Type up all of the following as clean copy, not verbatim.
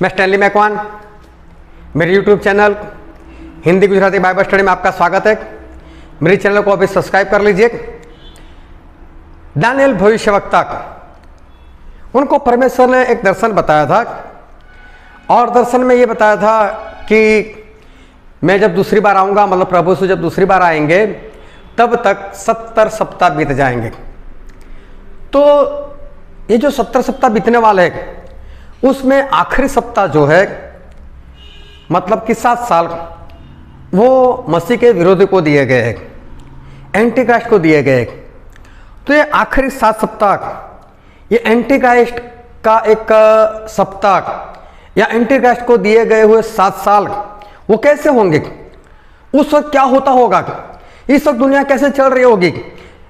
मैं स्टैनली मैकवान, मेरे YouTube channel Hindi Gujarati Bible study में आपका स्वागत है। मेरे चैनल को अभी सब्सक्राइब कर लीजिए। दानियल भविष्यवक्ता, उनको परमेश्वर ने एक दर्शन बताया था और दर्शन में ये बताया था कि मैं जब दूसरी बार आऊँगा, मतलब प्रभु से जब दूसरी बार आएंगे तब तक 70 सप्ताह बीत जाएंगे। तो ये जो 70 सप्ताह बीतने वाले हैं उसमें आखिरी सप्ताह जो है, मतलब कि 7 साल, वो मसीह के विरोधी को दिए गए हैं, एंटी क्राइस्ट को दिए गए। तो ये आखिरी 7 सप्ताह, ये एंटी क्राइस्ट का एक सप्ताह या एंटी क्राइस्ट को दिए गए हुए 7 साल, वो कैसे होंगे? उस वक्त क्या होता होगा? इस वक्त दुनिया कैसे चल रही होगी?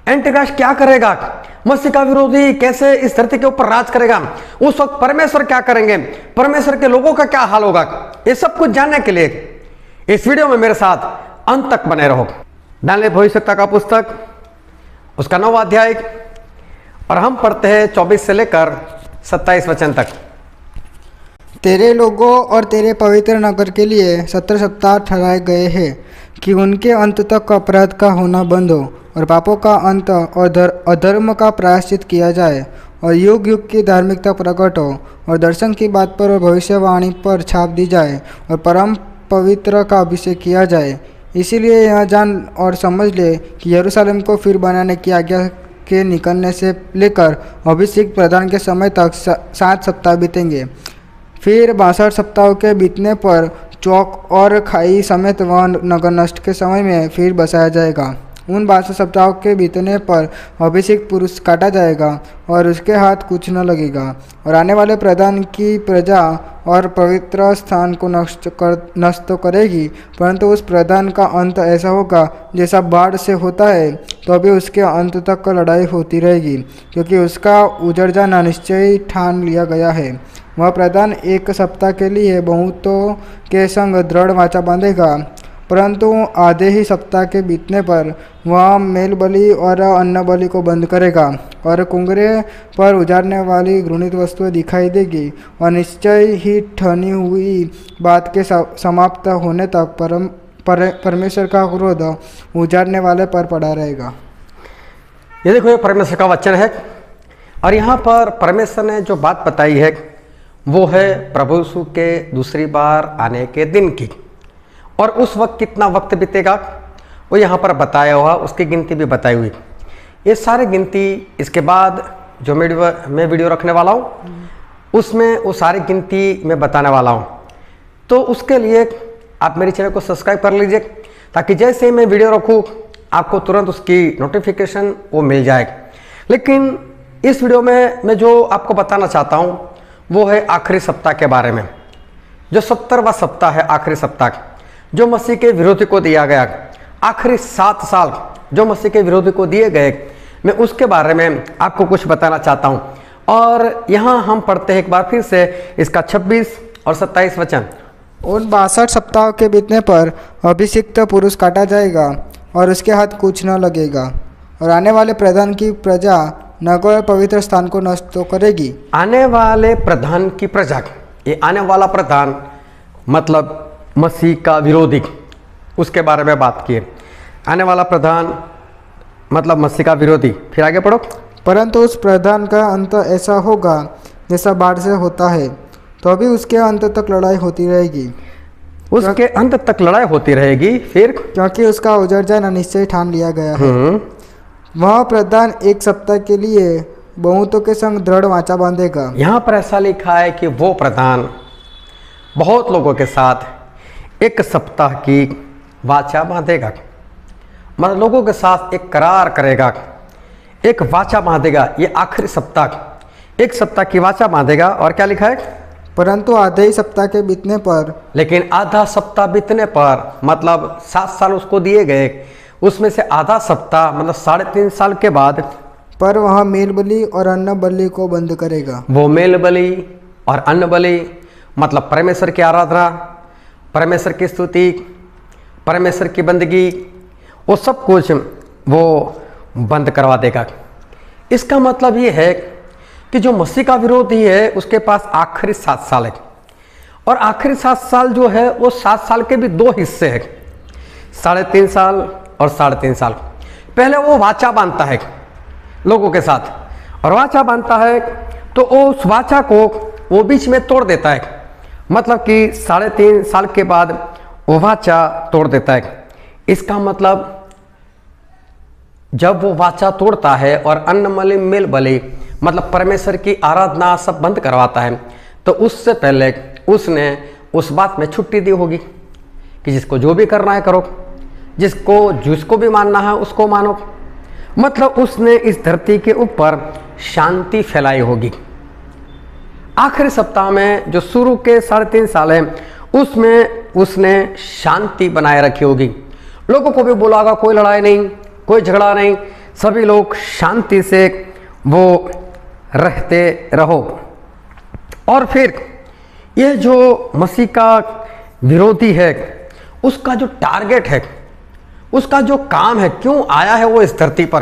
एंटी क्राइस्ट क्या करेगा? मसीह का विरोधी कैसे इस धरती के ऊपर राज करेगा? उस वक्त परमेश्वर क्या करेंगे? परमेश्वर के लोगों का क्या हाल होगा? ये सब कुछ जानने के लिए इस वीडियो में मेरे साथ अंत तक बने रहो। दानियल भविष्यवक्ता का पुस्तक, उसका 9वां अध्याय, और हम पढ़ते हैं 24 से लेकर 27 वचन तक। तेरे लोगों और तेरे पवित्र नगर के लिए 70 सप्ताह ठहराए गए हैं कि उनके अंत तक अपराध का होना बंद हो और पापों का अंत और अधर्म का प्रायश्चित किया जाए और युग युग की धार्मिकता प्रकट हो और दर्शन की बात पर और भविष्यवाणी पर छाप दी जाए और परम पवित्र का अभिषेक किया जाए। इसीलिए यह जान और समझ ले कि यरूशलेम को फिर बनाने की आज्ञा के निकलने से लेकर अभिषेक प्रदान के समय तक 7 सप्ताह बीतेंगे। फिर 62 सप्ताहों के बीतने पर चौक और खाई समेत वह नगर नष्ट के समय में फिर बसाया जाएगा। उन 62 सप्ताहों के बीतने पर अभिषेक पुरुष काटा जाएगा और उसके हाथ कुछ न लगेगा और आने वाले प्रधान की प्रजा और पवित्र स्थान को नष्ट तो करेगी, परंतु उस प्रधान का अंत ऐसा होगा जैसा बाढ़ से होता है, तो अभी उसके अंत तक लड़ाई होती रहेगी, क्योंकि उसका उजड़ जाना निश्चय ठान लिया गया है। वह प्रधान 1 सप्ताह के लिए बहुतों के संग दृढ़ वाचा बांधेगा, परंतु आधे ही सप्ताह के बीतने पर वह मेल बलि और अन्न बलि को बंद करेगा और कुंगरे पर उजाड़ने वाली घृणित वस्तुएं दिखाई देगी और निश्चय ही ठनी हुई बात के समाप्त होने तक परमेश्वर का क्रोध उजाड़ने वाले पर पड़ा रहेगा। ये देखो, ये परमेश्वर का वचन है और यहाँ पर परमेश्वर ने जो बात बताई है वो है प्रभु यीशु के दूसरी बार आने के दिन की, और उस वक्त कितना वक्त बीतेगा वो यहाँ पर बताया हुआ, उसकी गिनती भी बताई हुई। ये सारी गिनती इसके बाद जो मैं वीडियो रखने वाला हूँ उसमें वो सारी गिनती मैं बताने वाला हूँ। तो उसके लिए आप मेरे चैनल को सब्सक्राइब कर लीजिए, ताकि जैसे ही मैं वीडियो रखूँ आपको तुरंत उसकी नोटिफिकेशन वो मिल जाए। लेकिन इस वीडियो में मैं जो आपको बताना चाहता हूँ वो है आखिरी सप्ताह के बारे में, जो 70वां सप्ताह है, आखिरी सप्ताह जो मसीह के विरोधी को दिया गया, आखिरी 7 साल जो मसीह के विरोधी को दिए गए, मैं उसके बारे में आपको कुछ बताना चाहता हूं। और यहाँ हम पढ़ते हैं एक बार फिर से इसका 26 और 27 वचन। उन 62 सप्ताह के बीतने पर अभिषिक्त पुरुष काटा जाएगा और उसके हाथ कुछ न लगेगा और आने वाले प्रधान की प्रजा नगर और पवित्र स्थान को नष्ट तो करेगी। आने वाले प्रधान की प्रजा, ये आने वाला प्रधान मतलब मसीह का विरोधी, उसके बारे में बात की। आने वाला प्रधान मतलब मसीह का विरोधी। फिर आगे पढ़ो। परंतु उस प्रधान का अंत ऐसा होगा जैसा बाढ़ से होता है, तो अभी उसके अंत तक लड़ाई होती रहेगी। उसके अंत तक लड़ाई होती रहेगी। फिर क्योंकि उसका उजड़ जाना निश्चय ठान लिया गया है। वह प्रधान 1 सप्ताह के लिए बहुतों के संग दृढ़ वाचा बांधेगा। यहाँ पर ऐसा लिखा है कि वो प्रधान बहुत लोगों के साथ 1 सप्ताह की वाचा बांधेगा, मतलब लोगों के साथ एक करार करेगा, एक वाचा बांधेगा। ये आखिरी सप्ताह 1 सप्ताह की वाचा बांधेगा। और क्या लिखा है? परंतु आधे ही सप्ताह के बीतने पर, लेकिन आधा सप्ताह बीतने पर, मतलब 7 साल उसको दिए गए, उसमें से आधा सप्ताह मतलब 3.5 साल के बाद पर वह मेल बलि और अन्न बलि को बंद करेगा। वो मेल बलि और अन्न बलि मतलब परमेश्वर की आराधना, परमेश्वर की स्तुति, परमेश्वर की बंदगी, वो सब कुछ वो बंद करवा देगा। इसका मतलब ये है कि जो मसीह का विरोधी है उसके पास आखिरी 7 साल है। और आखिरी 7 साल जो है वो 7 साल के भी 2 हिस्से हैं, 3.5 साल और 3.5 साल। पहले वो वाचा बांधता है लोगों के साथ, और वाचा बांधता है तो उस वाचा को वो बीच में तोड़ देता है, मतलब कि 3.5 साल के बाद वो वाचा तोड़ देता है। इसका मतलब जब वो वाचा तोड़ता है और अन्न बलि मेल बलि मतलब परमेश्वर की आराधना सब बंद करवाता है, तो उससे पहले उसने उस बात में छुट्टी दी होगी कि जिसको जो भी करना है करो, जिसको भी मानना है उसको मानो। मतलब उसने इस धरती के ऊपर शांति फैलाई होगी। आखिरी सप्ताह में जो शुरू के 3.5 साल है उसमें उसने शांति बनाए रखी होगी। लोगों को भी बोला होगा कोई लड़ाई नहीं, कोई झगड़ा नहीं, सभी लोग शांति से वो रहते रहो। और फिर यह जो मसीह का विरोधी है उसका जो टारगेट है, उसका जो काम है, क्यों आया है वो इस धरती पर,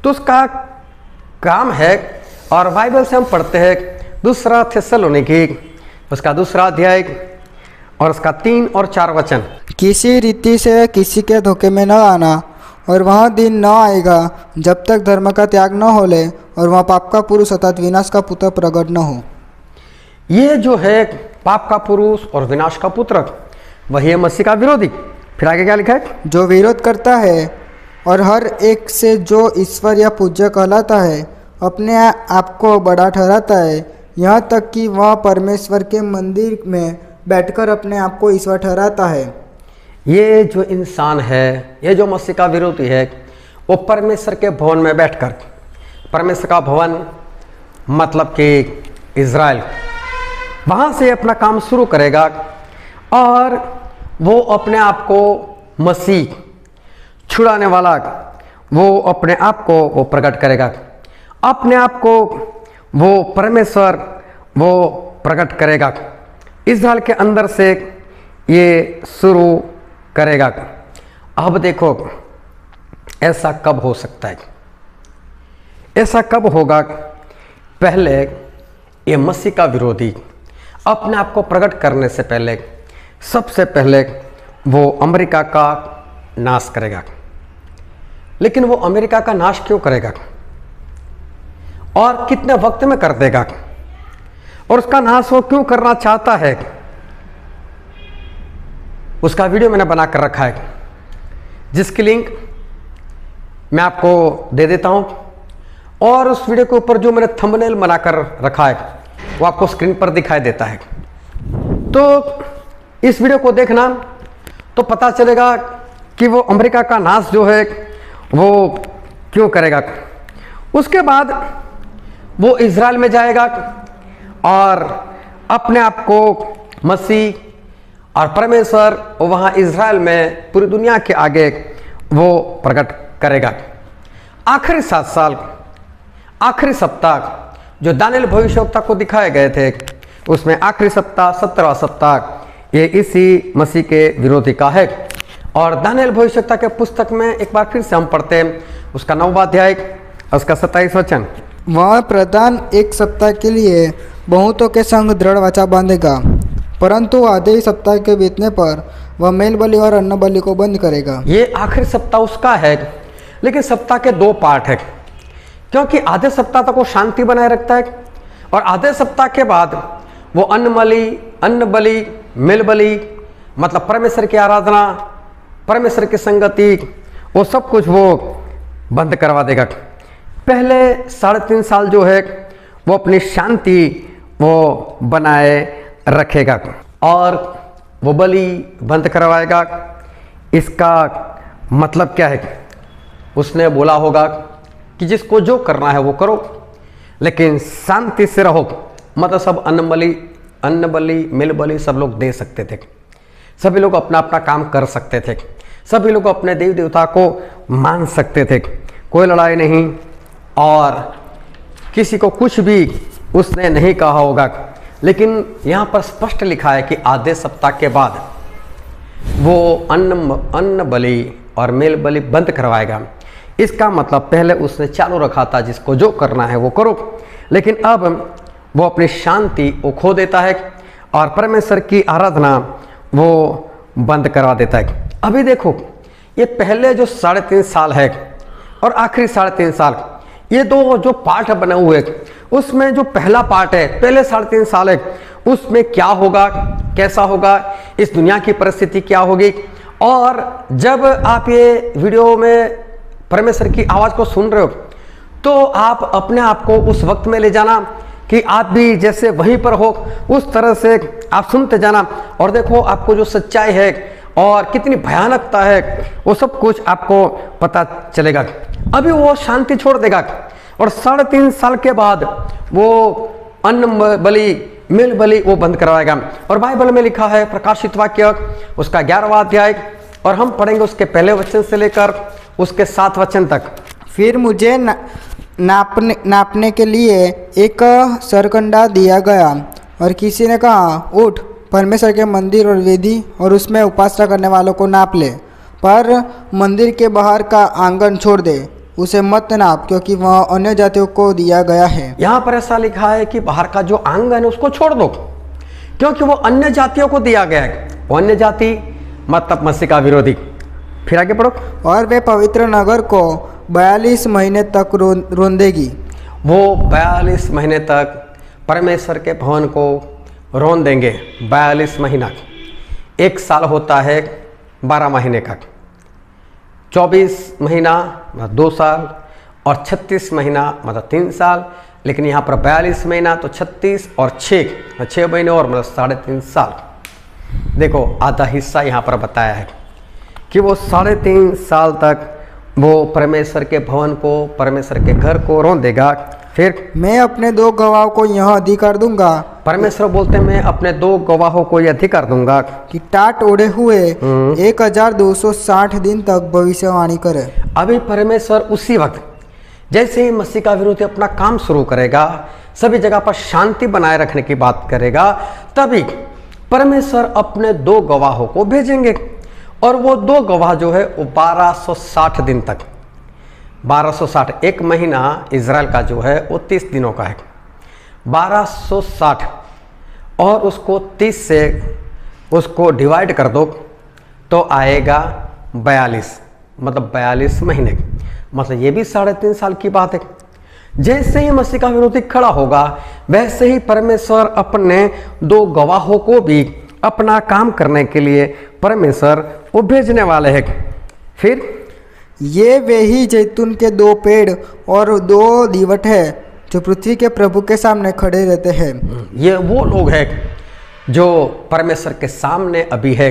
तो उसका काम है, और बाइबल से हम पढ़ते हैं 2 थिस्सलुनीकी उसका 2 अध्याय और उसका 3 और 4 वचन। किसी रीति से किसी के धोखे में न आना, और वह दिन न आएगा जब तक धर्म का त्याग न हो ले और वह पाप का पुरुष अर्थात विनाश का पुत्र प्रकट न हो। ये जो है पाप का पुरुष और विनाश का पुत्र वही है मसीह का विरोधी। फिर आगे क्या लिखा है? जो विरोध करता है और हर एक से जो ईश्वर या पूज्य कहलाता है अपने आप को बड़ा ठहराता है, यहाँ तक कि वह परमेश्वर के मंदिर में बैठकर अपने आप को ईश्वर ठहराता है। ये जो इंसान है, ये जो मसीह का विरोधी है, वो परमेश्वर के भवन में बैठकर, परमेश्वर का भवन मतलब कि इज़राइल, वहाँ से अपना काम शुरू करेगा और वो अपने आप को मसीह छुड़ाने वाला, वो अपने आप को वो प्रकट करेगा, अपने आप को वो परमेश्वर वो प्रकट करेगा, इज़राइल के अंदर से ये शुरू करेगा। अब देखो ऐसा कब हो सकता है, ऐसा कब होगा? पहले ये मसीह का विरोधी अपने आप को प्रकट करने से पहले सबसे पहले वो अमेरिका का नाश करेगा। लेकिन वो अमेरिका का नाश क्यों करेगा और कितने वक्त में कर देगा, और उसका नाश वो क्यों करना चाहता है, उसका वीडियो मैंने बना कर रखा है, जिसकी लिंक मैं आपको दे देता हूं, और उस वीडियो के ऊपर जो मैंने थंबनेल बनाकर रखा है वो आपको स्क्रीन पर दिखाई देता है। तो इस वीडियो को देखना तो पता चलेगा कि वो अमेरिका का नाश जो है वो क्यों करेगा। उसके बाद वो इज़राइल में जाएगा और अपने आप को मसीह और परमेश्वर वहाँ इज़राइल में पूरी दुनिया के आगे वो प्रकट करेगा। आखिरी 7 साल, आखिरी सप्ताह जो दानिएल भविष्यवक्ता को दिखाए गए थे, उसमें आखिरी सप्ताह 17वां सप्ताह ये इसी मसीह के विरोधी का है। और दानिएल भविष्यवक्ता के पुस्तक में एक बार फिर से हम पढ़ते हैं उसका 9वां अध्याय उसका 27 वचन। वह प्रधान 1 सप्ताह के लिए बहुतों के संग दृढ़ वाचा बांधेगा, परंतु आधे ही सप्ताह के बीतने पर वह मेल बलि और अन्न बलि को बंद करेगा। ये आखिरी सप्ताह उसका है, लेकिन सप्ताह के 2 पार्ट है, क्योंकि आधे सप्ताह तक वो शांति बनाए रखता है और आधे सप्ताह के बाद वो अन्न बलि मेल बलि मतलब परमेश्वर की आराधना, परमेश्वर की संगति, वो सब कुछ वो बंद करवा देगा। पहले 3.5 साल जो है वो अपनी शांति वो बनाए रखेगा और वो बलि बंद करवाएगा। इसका मतलब क्या है? उसने बोला होगा कि जिसको जो करना है वो करो, लेकिन शांति से रहो। मतलब सब अन्न बलि मेल बलि सब लोग दे सकते थे, सभी लोग अपना अपना काम कर सकते थे, सभी लोग अपने देवी देवता को मान सकते थे, कोई लड़ाई नहीं और किसी को कुछ भी उसने नहीं कहा होगा। लेकिन यहाँ पर स्पष्ट लिखा है कि आधे सप्ताह के बाद वो अन्न बलि और मेल बलि बंद करवाएगा। इसका मतलब पहले उसने चालू रखा था जिसको जो करना है वो करो, लेकिन अब वो अपनी शांति वो खो देता है और परमेश्वर की आराधना वो बंद करवा देता है। अभी देखो, ये पहले जो 3.5 साल है और आखिरी 3.5 साल, ये दो जो पार्ट बने हुए, उसमें जो पहला पार्ट है, पहले 3.5 साल है, उसमें क्या होगा, कैसा होगा, इस दुनिया की परिस्थिति क्या होगी। और जब आप ये वीडियो में परमेश्वर की आवाज़ को सुन रहे हो, तो आप अपने आप को उस वक्त में ले जाना कि आप भी जैसे वहीं पर हो, उस तरह से आप सुनते जाना। और देखो, आपको जो सच्चाई है और कितनी भयानकता है, वो सब कुछ आपको पता चलेगा। अभी वो शांति छोड़ देगा और 3.5 साल के बाद वो अन्न बलि, मेल बलि वो बंद करवाएगा। और बाइबल में लिखा है, प्रकाशित वाक्य उसका 11वां अध्याय, और हम पढ़ेंगे उसके पहले वचन से लेकर उसके 7 वचन तक। फिर मुझे नापने के लिए एक सरकंडा दिया गया और किसी ने कहा, उठ, परमेश्वर के मंदिर और वेदी और उसमें उपासना करने वालों को नाप ले, पर मंदिर के बाहर का आंगन छोड़ दे, उसे मत नाप, क्योंकि वह अन्य जातियों को दिया गया है। यहाँ पर ऐसा लिखा है कि बाहर का जो आंगन है उसको छोड़ दो, क्योंकि वो अन्य जातियों को दिया गया है। वो अन्य जाति मतलब मसीह का विरोधी। फिर आगे पढ़ो। और वे पवित्र नगर को 42 महीने तक रोंदेगी। वो 42 महीने तक परमेश्वर के भवन को रौंद देंगे। 42 महीना, 1 साल होता है 12 महीने का, 24 महीना मतलब 2 साल, और 36 महीना मतलब 3 साल। लेकिन यहाँ पर 42 महीना तो 36 और 6 महीने और मतलब 3.5 साल। देखो, आधा हिस्सा यहाँ पर बताया है कि वो 3.5 साल तक वो परमेश्वर के भवन को, परमेश्वर के घर को रौंद देगा। फिर मैं अपने 2 गवाहों को यह अधिकार दूंगा, परमेश्वर बोलते हैं, मैं अपने 2 गवाहों को यह अधिकार दूंगा कि टाट ओढ़े हुए 1260 दिन तक भविष्यवाणी करे। अभी परमेश्वर उसी वक्त जैसे ही मसीह का विरोधी अपना काम शुरू करेगा, सभी जगह पर शांति बनाए रखने की बात करेगा, तभी परमेश्वर अपने 2 गवाहों को भेजेंगे। और वो 2 गवाह जो है वो 1260 दिन तक, 1260, 1 महीना इजराइल का जो है वो 30 दिनों का है, 1260, और उसको 30 से उसको डिवाइड कर दो तो आएगा 42, मतलब 42 महीने। मतलब ये भी 3.5 साल की बात है। जैसे ही मसीह का विरोधी खड़ा होगा, वैसे ही परमेश्वर अपने 2 गवाहों को भी अपना काम करने के लिए परमेश्वर वो भेजने वाले हैं। फिर ये वे ही जैतून के 2 पेड़ और 2 दीवट है जो पृथ्वी के प्रभु के सामने खड़े रहते हैं। ये वो लोग हैं जो परमेश्वर के सामने अभी है।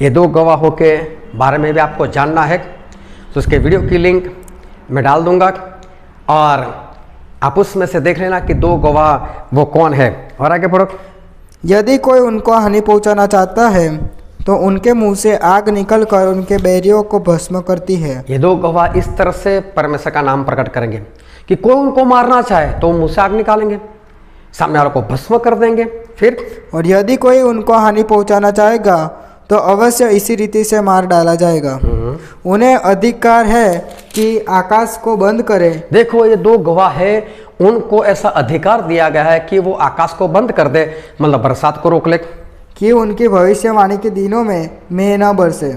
ये 2 गवाहों के बारे में भी आपको जानना है, तो उसके वीडियो की लिंक मैं डाल दूंगा, और आप उसमें से देख लेना कि 2 गवाह वो कौन है। और आगे बढ़ो। यदि कोई उनको हानि पहुंचाना चाहता है तो उनके मुंह से आग निकलकर उनके बैरियों को भस्म करती है। ये 2 गवाह इस तरह से परमेश्वर का नाम प्रकट करेंगे कि कोई उनको मारना चाहे तो मुंह से आग निकालेंगे, सामने वालों को भस्म कर देंगे। फिर और यदि कोई उनको हानि पहुंचाना चाहेगा तो अवश्य इसी रीति से मार डाला जाएगा। उन्हें अधिकार है कि आकाश को बंद करें। देखो, ये 2 गवाह है, उनको ऐसा अधिकार दिया गया है कि वो आकाश को बंद कर दे, मतलब बरसात को रोक ले, कि उनकी भविष्यवाणी के दिनों में मेघ न बरसे।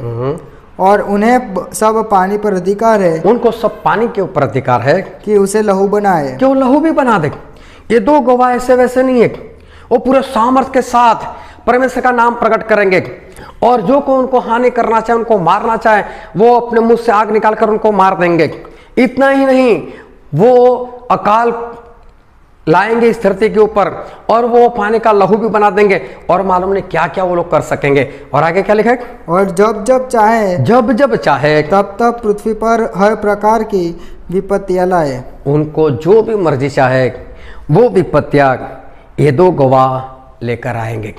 और उन्हें सब पानी पर अधिकार है, उनको सब पानी के ऊपर अधिकार है कि उसे लहू बनाए, कि वो लहू भी बना दे। ये 2 गवाह ऐसे वैसे नहीं है, वो पूरे सामर्थ्य के साथ परमेश्वर का नाम प्रकट करेंगे, और जो को उनको हानि करना चाहे, उनको मारना चाहे, वो अपने मुंह से आग निकालकर उनको मार देंगे। इतना ही नहीं, वो अकाल लाएंगे इस धरती के ऊपर, और वो पानी का लहू भी बना देंगे, और मालूम नहीं क्या क्या वो लोग कर सकेंगे। और आगे क्या लिखा है? और जब जब चाहे तब तब पृथ्वी पर हर प्रकार की विपत्तियां लाए। उनको जो भी मर्जी चाहे वो विपत्तियां ये 2 गवाह लेकर आएंगे।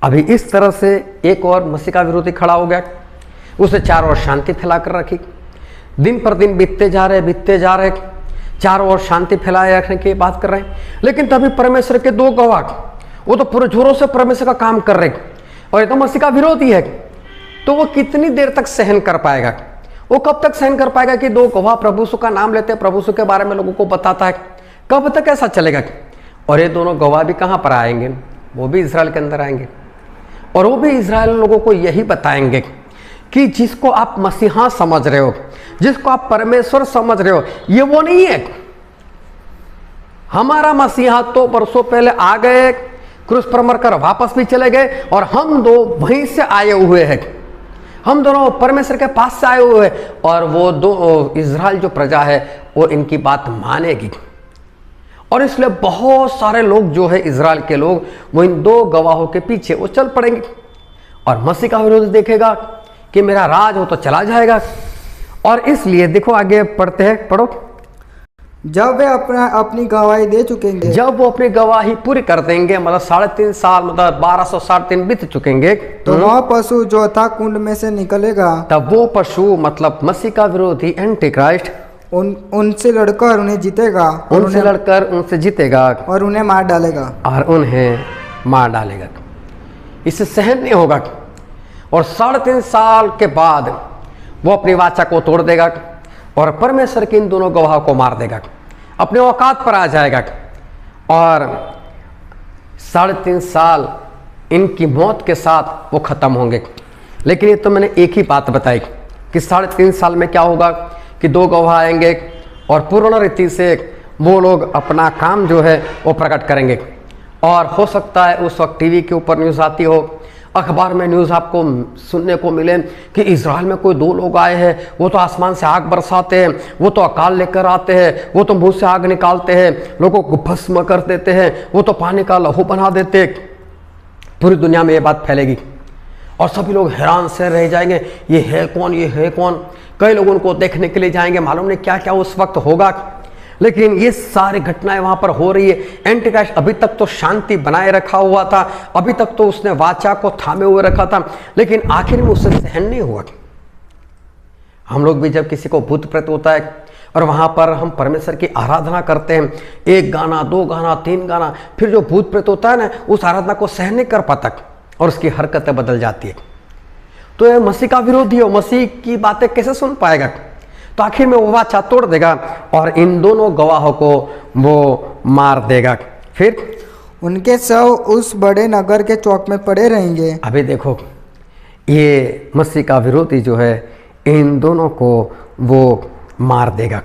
अभी इस तरह से एक और मसीह का विरोधी खड़ा हो गया, उसे चारों ओर शांति फैलाकर रखी। दिन पर दिन बीतते जा रहे, चारों ओर शांति फैलाए रखने की बात कर रहे हैं। लेकिन तभी परमेश्वर के 2 गवाह वो तो पूरे जोरों से परमेश्वर का काम कर रहे, और ये तो मसीह का विरोधी है। तो वो कितनी देर तक सहन कर पाएगा? वो कब तक सहन कर पाएगा कि 2 गवाह प्रभु यीशु का नाम लेते हैं, प्रभु यीशु के बारे में लोगों को बताता है? कब तक ऐसा चलेगा? और ये दोनों गवाह भी कहाँ पर आएंगे? वो भी इजराइल के अंदर आएंगे और वो भी इजराइल लोगों को यही बताएंगे कि जिसको आप मसीहा समझ रहे हो, जिसको आप परमेश्वर समझ रहे हो, ये वो नहीं है। हमारा मसीहा तो बरसों पहले आ गए, क्रूस पर मरकर वापस भी चले गए और हम दो वहीं से आए हुए हैं। हम दोनों परमेश्वर के पास से आए हुए हैं और वो दो इजराइल जो प्रजा है वो इनकी बात मानेगी। और इसलिए बहुत सारे लोग जो है इजराइल के लोग वो इन दो गवाहों के पीछे वो चल पड़ेंगे और मसीह का विरोध देखेगा कि मेरा राज हो तो चला जाएगा। और इसलिए देखो आगे पढ़ते हैं, पढ़ो। जब वे अपनी गवाही दे चुकेंगे, जब वो अपनी गवाही पूरी कर देंगे, मतलब 3.5 साल, मतलब 1260 दिन बीत चुकेंगे, तो वह पशु जो अथाह कुंड में से निकलेगा, तब वो पशु मतलब मसीह का विरोधी एंटी क्राइस्ट उनसे लड़कर उन्हें जीतेगा, उनसे लड़कर उनसे जीतेगा और उन्हें मार डालेगा और उन्हें मार डालेगा। इससे सहन नहीं होगा और 3.5 साल के बाद वो अपनी वाचा को तोड़ देगा और परमेश्वर के इन दोनों गवाहों को मार देगा, अपने औकात पर आ जाएगा और 3.5 साल इनकी मौत के साथ वो खत्म होंगे। लेकिन ये तो मैंने एक ही बात बताई कि 3.5 साल में क्या होगा कि 2 गवाह आएंगे और पूर्ण रीति से वो लोग अपना काम जो है वो प्रकट करेंगे। और हो सकता है उस वक्त टीवी के ऊपर न्यूज़ आती हो, अखबार में न्यूज़ आपको सुनने को मिले कि इजराइल में कोई 2 लोग आए हैं, वो तो आसमान से आग बरसाते हैं, वो तो अकाल लेकर आते हैं, वो तो मुंह से आग निकालते हैं, लोगों को भस्म कर देते हैं, वो तो पानी का लहू बना देते। पूरी दुनिया में ये बात फैलेगी और सभी लोग हैरान से रह जाएंगे, ये है कौन, ये है कौन। कई लोग उनको देखने के लिए जाएंगे, मालूम नहीं क्या क्या उस वक्त होगा। लेकिन ये सारी घटनाएं वहां पर हो रही है। एंटीक्राइस्ट अभी तक तो शांति बनाए रखा हुआ था, अभी तक तो उसने वाचा को थामे हुए रखा था, लेकिन आखिर में उससे सहन नहीं हुआ। हम लोग भी जब किसी को भूत प्रेत होता है और वहां पर हम परमेश्वर की आराधना करते हैं, 1 गाना 2 गाना 3 गाना, फिर जो भूत प्रेत होता है ना, उस आराधना को सहन नहीं कर पाता और उसकी हरकतें बदल जाती है। तो ये मसीह का विरोधी हो, मसीह की बातें कैसे सुन पाएगा? तो आखिर में वो वाचा तोड़ देगा और इन दोनों गवाहों को वो मार देगा। फिर उनके शव उस बड़े नगर के चौक में पड़े रहेंगे। अभी देखो, ये मसीह का विरोधी जो है इन दोनों को वो मार देगा।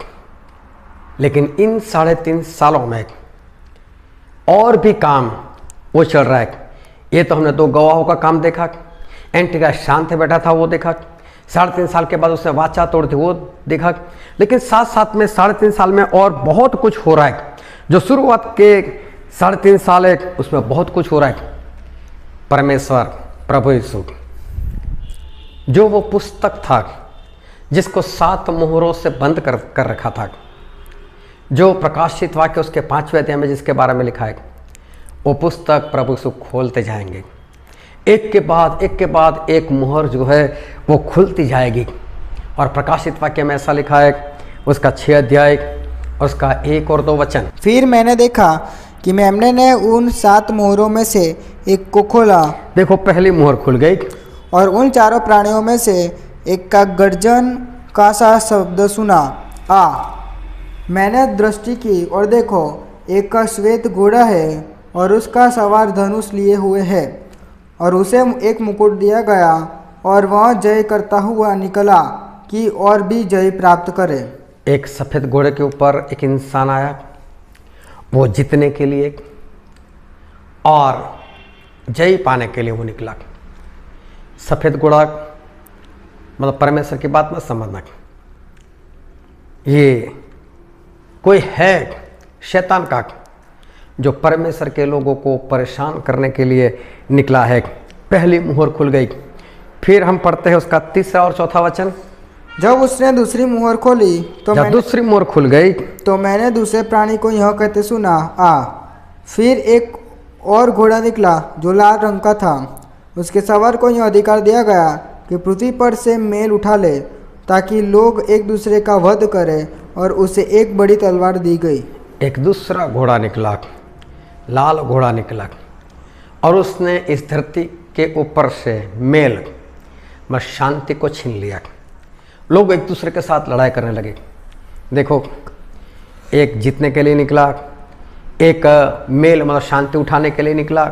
लेकिन इन 3.5 सालों में और भी काम वो चल रहा है। ये तो हमने 2 गवाहों का काम देखा, एंटीक्राइस्ट शांत बैठा था वो देखा, 3.5 साल के बाद उसने वाचा तोड़ दी वो देखा। लेकिन साथ साथ में 3.5 साल में और बहुत कुछ हो रहा है। जो शुरुआत के 3.5 साल है उसमें बहुत कुछ हो रहा है। परमेश्वर प्रभु यीशु जो वो पुस्तक था जिसको 7 मोहरों से बंद कर रखा था, जो प्रकाशित वाक्य उसके 5वें अध्याय में जिसके बारे में लिखा है, वो पुस्तक प्रभु यीशु खोलते जाएंगे। एक के बाद एक मुहर जो है वो खुलती जाएगी। और प्रकाशित वाक्य में ऐसा लिखा है, उसका 6 अध्याय और उसका 1 और 2 वचन। फिर मैंने देखा कि मेमने ने उन 7 मोहरों में से एक को खोला। देखो, पहली मुहर खुल गई और उन 4 प्राणियों में से एक का गर्जन का सा शब्द सुना, आ। मैंने दृष्टि की और देखो, एक का श्वेत घोड़ा है और उसका सवार धनुष लिए हुए है और उसे एक मुकुट दिया गया और वह जय करता हुआ निकला कि और भी जय प्राप्त करे। एक सफ़ेद घोड़े के ऊपर एक इंसान आया, वो जीतने के लिए और जय पाने के लिए वो निकला। सफ़ेद घोड़ा मतलब परमेश्वर की बात मत समझना, ये कोई है शैतान का जो परमेश्वर के लोगों को परेशान करने के लिए निकला है। पहली मुहर खुल गई। फिर हम पढ़ते हैं उसका 3रा और 4था वचन। जब उसने दूसरी मुहर खोली तो दूसरी मुहर खुल गई तो मैंने दूसरे प्राणी को यह कहते सुना, आ। फिर एक और घोड़ा निकला जो लाल रंग का था। उसके सवार को यह अधिकार दिया गया कि पृथ्वी पर से मेल उठा ले, ताकि लोग एक दूसरे का वध करें, और उसे एक बड़ी तलवार दी गई। एक दूसरा घोड़ा निकला, लाल घोड़ा निकला, और उसने इस धरती के ऊपर से मेल में शांति को छीन लिया। लोग एक दूसरे के साथ लड़ाई करने लगे। देखो, एक जीतने के लिए निकला, एक मेल मतलब शांति उठाने के लिए निकला,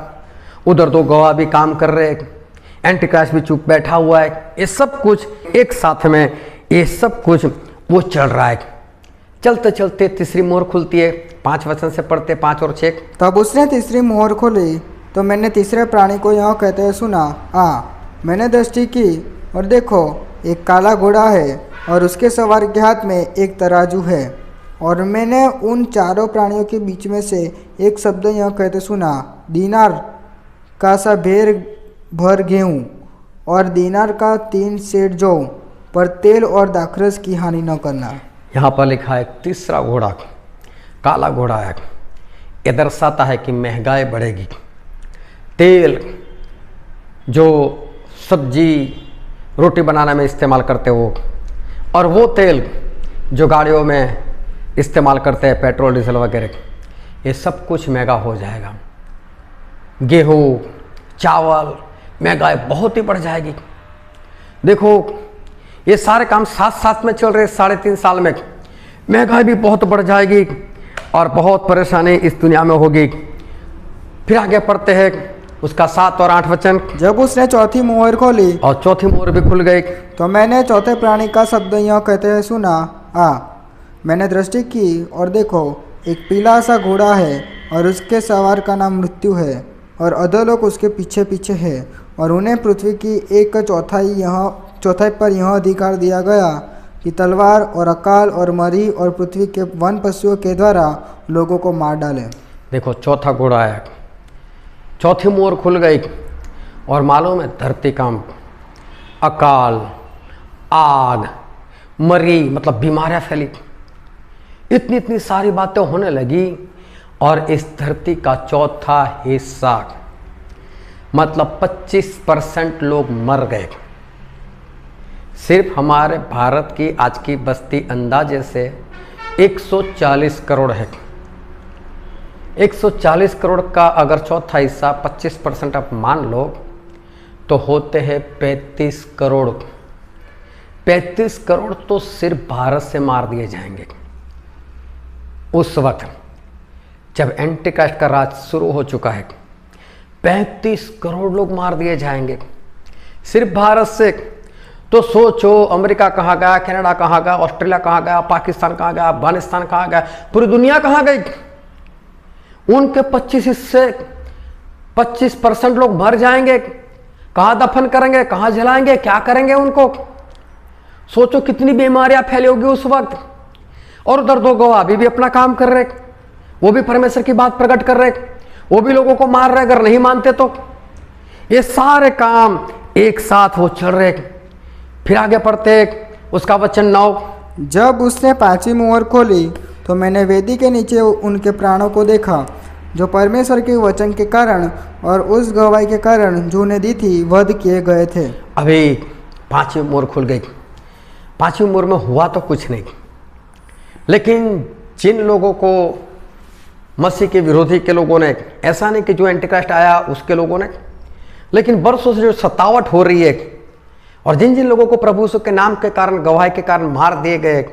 उधर दो गवाह भी काम कर रहे हैं, एंटीक्राइस्ट भी चुप बैठा हुआ है। ये सब कुछ एक साथ में, ये सब कुछ वो चल रहा है। चलते चलते तीसरी मोहर खुलती है। 5 वचन से पढ़ते 5 और 6। तब उसने तीसरी मोहर खोली तो मैंने तीसरे प्राणी को यह कहते हुए सुना, मैंने दृष्टि की और देखो एक काला घोड़ा है और उसके सवार के हाथ में एक तराजू है। और मैंने उन चारों प्राणियों के बीच में से एक शब्द यह कहते सुना, दीनार का सा भेर भर गेहूँ और दीनार का 3 सेर जौ, पर तेल और दाखरस की हानि न करना। यहाँ पर लिखा है तीसरा घोड़ा काला घोड़ा है। ये दर्शाता है कि महंगाई बढ़ेगी। तेल जो सब्जी रोटी बनाने में इस्तेमाल करते हो, और वो तेल जो गाड़ियों में इस्तेमाल करते हैं, पेट्रोल डीजल वगैरह, ये सब कुछ महंगा हो जाएगा। गेहूँ चावल महंगाई बहुत ही बढ़ जाएगी। देखो ये सारे काम साथ साथ में चल रहे। 3.5 साल में महंगाई भी बहुत बढ़ जाएगी और बहुत परेशानी इस दुनिया में होगी। फिर आगे पढ़ते हैं उसका 7 और 8 वचन। जब उसने चौथी मोहर खोली और चौथी मोहर भी खुल गई तो मैंने चौथे प्राणी का शब्द यह कहते हुए सुना, मैंने दृष्टि की और देखो एक पीला सा घोड़ा है और उसके सवार का नाम मृत्यु है और अधोलोक उसके पीछे पीछे है। और उन्हें पृथ्वी की 1/4 पर यह अधिकार दिया गया कि तलवार और अकाल और मरी और पृथ्वी के वन पशुओं के द्वारा लोगों को मार डाले। देखो चौथा घोड़ा है, चौथी मोहर खुल गई और मालूम है धरती कांप, अकाल, आग, मरी, मतलब बीमारियां फैली, इतनी सारी बातें होने लगी। और इस धरती का चौथा हिस्सा मतलब 25% लोग मर गए। सिर्फ हमारे भारत की आज की बस्ती अंदाजे से 140 करोड़ है। 140 करोड़ का अगर चौथा हिस्सा 25% आप मान लो तो होते हैं 35 करोड़। 35 करोड़ तो सिर्फ भारत से मार दिए जाएंगे। उस वक्त जब एंटीक्राइस्ट का राज शुरू हो चुका है, 35 करोड़ लोग मार दिए जाएंगे सिर्फ भारत से। तो सोचो अमेरिका कहाँ गया, कनाडा कहाँ गया, ऑस्ट्रेलिया कहाँ गया, पाकिस्तान कहाँ गया, अफगानिस्तान कहाँ गया, पूरी दुनिया कहाँ गई। उनके 25% लोग मर जाएंगे। कहाँ दफन करेंगे, कहाँ जलाएंगे, क्या करेंगे उनको। सोचो कितनी बीमारियां फैली होगी उस वक्त। और उधर दो गवाह भी अपना काम कर रहे, वो भी परमेश्वर की बात प्रकट कर रहे, वो भी लोगों को मार रहे अगर नहीं मानते तो। ये सारे काम एक साथ वो चल रहे। फिर आगे पढ़ते उसका वचन 9। जब उसने 5वीं मोहर खोली तो मैंने वेदी के नीचे उनके प्राणों को देखा जो परमेश्वर के वचन के कारण और उस गवाही के कारण जो उन्हें दी थी वध किए गए थे। अभी 5वीं मोहर खुल गई। 5वीं मोहर में हुआ तो कुछ नहीं, लेकिन जिन लोगों को मसीह के विरोधी के लोगों ने, ऐसा नहीं कि जो एंटीक्राइस्ट आया उसके लोगों ने, लेकिन बरसों से जो सतावट हो रही है और जिन जिन लोगों को प्रभु यीशु के नाम के कारण, गवाही के कारण मार दिए गए,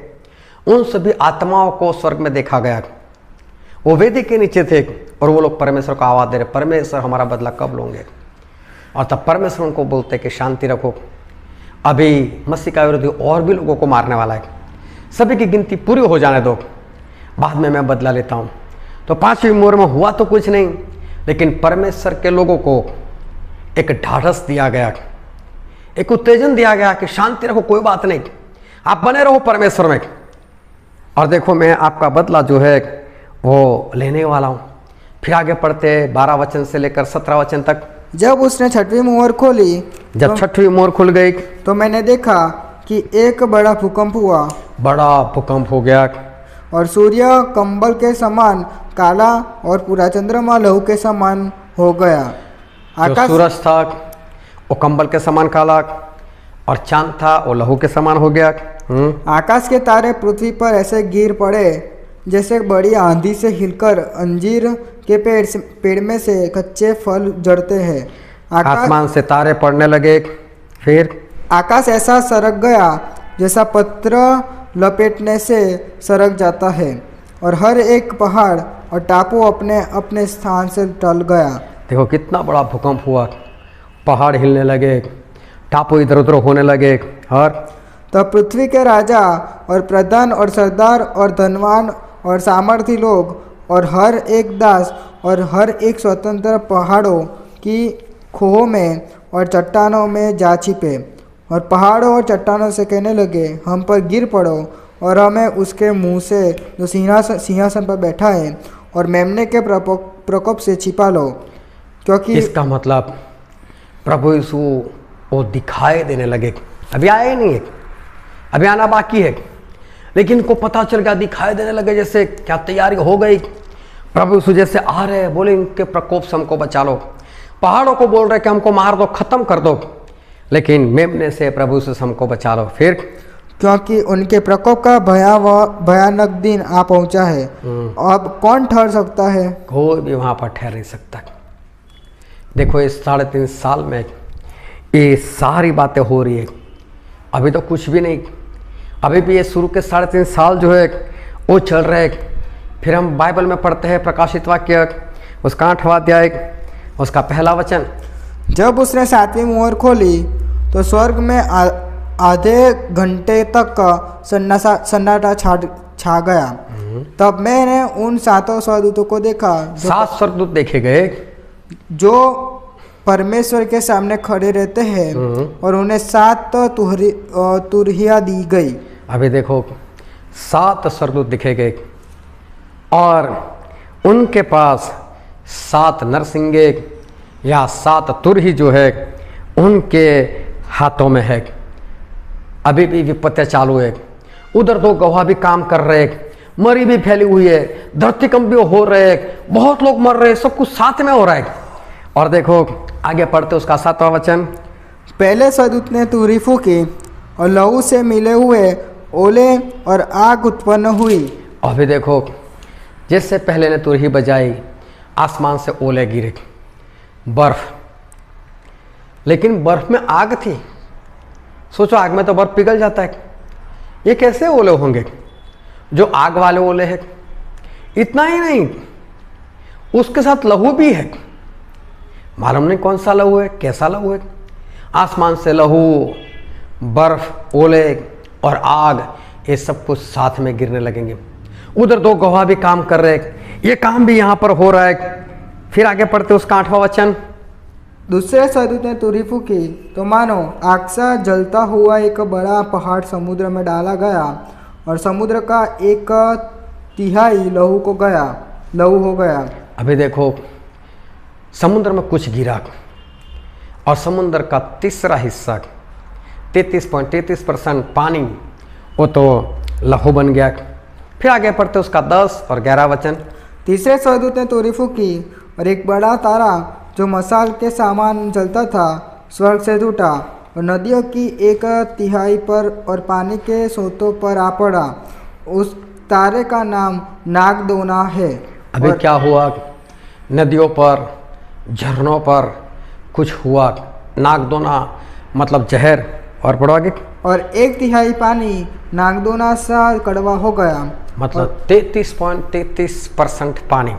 उन सभी आत्माओं को स्वर्ग में देखा गया। वो वेदी के नीचे थे और वो लोग परमेश्वर को आवाज दे रहे, परमेश्वर हमारा बदला कब लोगे। और तब परमेश्वर उनको बोलते कि शांति रखो, अभी मसीह का विरोधी और भी लोगों को मारने वाला है, सभी की गिनती पूरी हो जाने दो, बाद में मैं बदला लेता हूँ। तो 5वीं मोहर में हुआ तो कुछ नहीं, लेकिन परमेश्वर के लोगों को एक ढाढ़स दिया गया, एक उत्तेजन दिया गया कि शांति रखो, कोई बात नहीं, आप बने रहो परमेश्वर में, और देखो मैं आपका बदला जो है वो लेने वाला हूँ। फिर आगे पढ़ते 12 वचन से लेकर 17 वचन तक। जब उसने 6वीं मोहर खोली, जब 6वीं मोहर खुल गई तो मैंने देखा कि एक बड़ा भूकंप हुआ। बड़ा भूकंप हो गया और सूर्य कंबल के समान काला और पूरा चंद्रमा लहू के समान हो गया। जो सूरज था वो कंबल के समान काला और चांद था वो लहू के समान हो गया। आकाश के तारे पृथ्वी पर ऐसे गिर पड़े जैसे बड़ी आंधी से हिलकर अंजीर के पेड़ में से कच्चे फल झड़ते हैं। आसमान से तारे पड़ने लगे। फिर आकाश ऐसा सरक गया जैसा पत्र लपेटने से सरक जाता है, और हर एक पहाड़ और टापू अपने अपने स्थान से टल गया देखो कितना बड़ा भूकंप हुआ, पहाड़ हिलने लगे, टापू इधर उधर होने लगे। और तब पृथ्वी के राजा और प्रधान और सरदार और धनवान और सामर्थी लोग और हर एक दास और हर एक स्वतंत्र पहाड़ों की खोह में और चट्टानों में जा छिपे और पहाड़ों और चट्टानों से कहने लगे, हम पर गिर पड़ो और हमें उसके मुंह से जो सिंहासन पर बैठा है और मेमने के प्रकोप से छिपा लो, क्योंकि इसका मतलब प्रभु यीशु वो दिखाई देने लगे। अभी आए ही नहीं है, अभी आना बाकी है, लेकिन इनको पता चल गया, दिखाई देने लगे जैसे क्या तैयारी हो गई। प्रभु यीशु जैसे आ रहे हैं, बोले इनके प्रकोप से हमको बचा लो। पहाड़ों को बोल रहे कि हमको मार दो, खत्म कर दो, लेकिन मेमने से प्रभु यीशु से हमको बचा लो। फिर क्योंकि उनके प्रकोप का भयानक दिन आ पहुंचा है, अब कौन ठहर सकता है? कोई भी वहां पर ठहर नहीं सकता। देखो इस 3.5 साल में ये सारी बातें हो रही है, अभी तो कुछ भी नहीं, अभी भी ये शुरू के 3.5 साल जो है वो चल रहे हैं। फिर हम बाइबल में पढ़ते हैं प्रकाशित वाक्य उसका 8वां अध्याय उसका 1 वचन। जब उसने 7वीं मोहर खोली तो स्वर्ग में आधे घंटे तक का सन्नाटा छा गया। तब मैंने उन 7 स्वर्गदूतों को देखा, 7 स्वर्गदूत देखे गए जो परमेश्वर के सामने खड़े रहते हैं, और उन्हें 7 तुरहियां दी गई। अभी देखो 7 स्वर्गदूत दिखे गए और उनके पास 7 नरसिंगे या 7 तुरही जो है उनके हाथों में है। अभी भी विपत्तियां चालू है, उधर 2 गवाह भी काम कर रहे हैं, मरी भी फैली हुई है, धरती कंप भी हो रहे हैं, बहुत लोग मर रहे हैं, सब कुछ साथ में हो रहा है। और देखो आगे पढ़ते उसका 7वां वचन। पहले स्वर्गदूत ने तुरही फूकी और लहू से मिले हुए ओले और आग उत्पन्न हुई। अभी देखो जैसे पहले ने तुरही बजाई, आसमान से ओले गिरे, बर्फ, लेकिन बर्फ में आग थी। सोचो आग में तो बर्फ पिघल जाता है, ये कैसे ओले होंगे? जो आग वाले ओले हैं। इतना ही नहीं, उसके साथ लहू भी है, मालूम नहीं कौन सा लहू है, कैसा लहू है। आसमान से लहू, बर्फ, ओले और आग, ये सब कुछ साथ में गिरने लगेंगे। उधर 2 गवाह भी काम कर रहे हैं, ये काम भी यहाँ पर हो रहा है। फिर आगे पढ़ते उसका 8वां वचन। दूसरे स्वर्गदूत ने तुरही फूकी तो मानो आग से जलता हुआ एक बड़ा पहाड़ समुद्र में डाला गया, और समुद्र का 1/3 लहू हो गया। अभी देखो समुद्र में कुछ गिरा और समुद्र का 3रा हिस्सा 33.33% पानी वो तो लहू बन गया। फिर आगे पढ़ते उसका 10 और 11 वचन। तीसरे स्वर्गदूत ने तुरही फूकी और एक बड़ा तारा जो मशाल के सामान जलता था स्वर्ग से टूटा और नदियों की 1/3 पर और पानी के सोतों पर आ पड़ा। उस तारे का नाम नागदोना है। अभी क्या हुआ? नदियों पर, झरनों पर कुछ हुआ। नागदोना मतलब जहर। और पढ़ो आगे। और 1/3 पानी नागदोना सा कड़वा हो गया। मतलब 33.33% पानी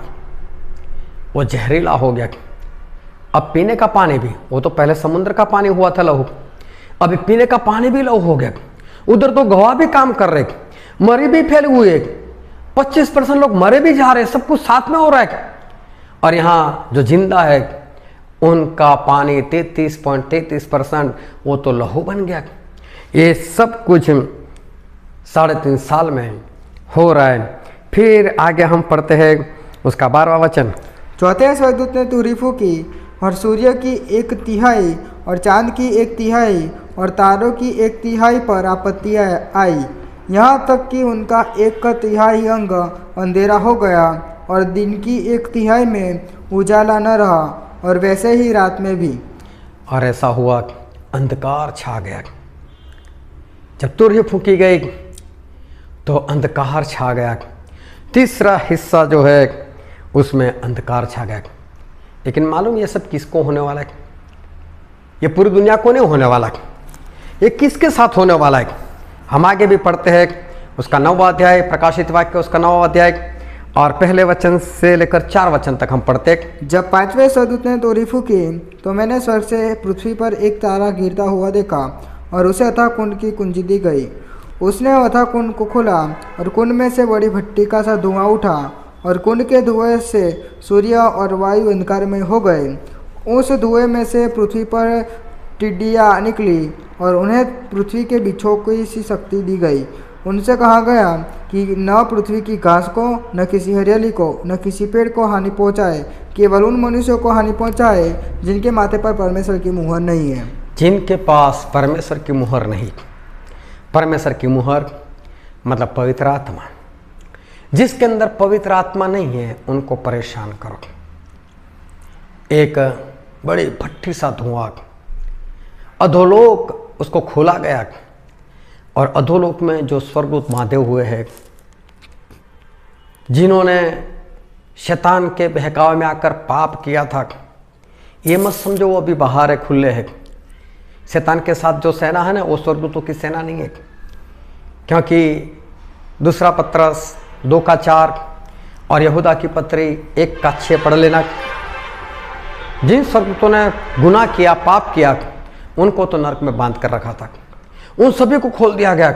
वो जहरीला हो गया। अब पीने का पानी भी, वो तो पहले समुद्र का पानी हुआ था लहू, अभी पीने का पानी भी लहू हो गया। उधर तो गवाह भी काम कर रहे, मरे भी फैले हुए, 25% लोग मरे भी जा रहे, सब कुछ साथ में हो रहा है। और यहाँ जो जिंदा है उनका पानी 33.33% वो तो लहू बन गया। ये सब कुछ 3.5 साल में हो रहा है। फिर आगे हम पढ़ते हैं उसका 12वां वचन। चौथे स्वर्गदूत ने तुरही फूकी और सूर्य की 1/3 और चांद की 1/3 और तारों की 1/3 पर आपत्तियाँ आई, यहाँ तक कि उनका 1/3 अंग अंधेरा हो गया और दिन की 1/3 में उजाला न रहा, और वैसे ही रात में भी। और ऐसा हुआ अंधकार छा गया। जब तुरही फूकी गई तो अंधकार छा गया। तीसरा हिस्सा जो है उसमें अंधकार छा गया। लेकिन मालूम ये सब किसको होने वाला है? ये पूरी दुनिया को नहीं होने वाला है, ये किसके साथ होने वाला है? हम आगे भी पढ़ते हैं उसका 9वां अध्याय, प्रकाशित वाक्य उसका 9वां अध्याय और पहले वचन से लेकर 4 वचन तक हम पढ़ते हैं। जब 5वें स्वर्गदूत ने तोरी फूकी तो मैंने स्वर्ग से पृथ्वी पर एक तारा गिरता हुआ देखा और उसे अथाह कुंड की कुंजी दी गई। उसने अथाह कुंड को खोला और कुंड में से बड़ी भट्टी का सा धुआं उठा और कुंड के धुएं से सूर्य और वायु अंधकारमय हो गए। उस धुएं में से पृथ्वी पर टिड्डियाँ निकली और उन्हें पृथ्वी के बिच्छों की सी शक्ति दी गई। उनसे कहा गया कि न पृथ्वी की घास को, न किसी हरियाली को, न किसी पेड़ को हानि पहुंचाए, केवल उन मनुष्यों को हानि पहुंचाए जिनके माथे पर परमेश्वर की मुहर नहीं है। जिनके पास परमेश्वर की मुहर नहीं। परमेश्वर की मुहर मतलब पवित्र आत्मा। जिसके अंदर पवित्र आत्मा नहीं है उनको परेशान करो। एक बड़ी भट्टी सा धुआं, अधोलोक उसको खोला गया और अधोलोक में जो स्वर्गदूत बांधे हुए हैं, जिन्होंने शैतान के बहकावे में आकर पाप किया था, ये मत समझो वो अभी बाहर है, खुले है। शैतान के साथ जो सेना है ना, वो स्वर्गदूतों की सेना नहीं है, क्योंकि दूसरा पत्रस 2:4 और यहूदा की पत्री 1:6 पढ़ लेना। जिन स्वर्गदूतों ने गुनाह किया, पाप किया, उनको तो नरक में बांध कर रखा था, उन सभी को खोल दिया गया।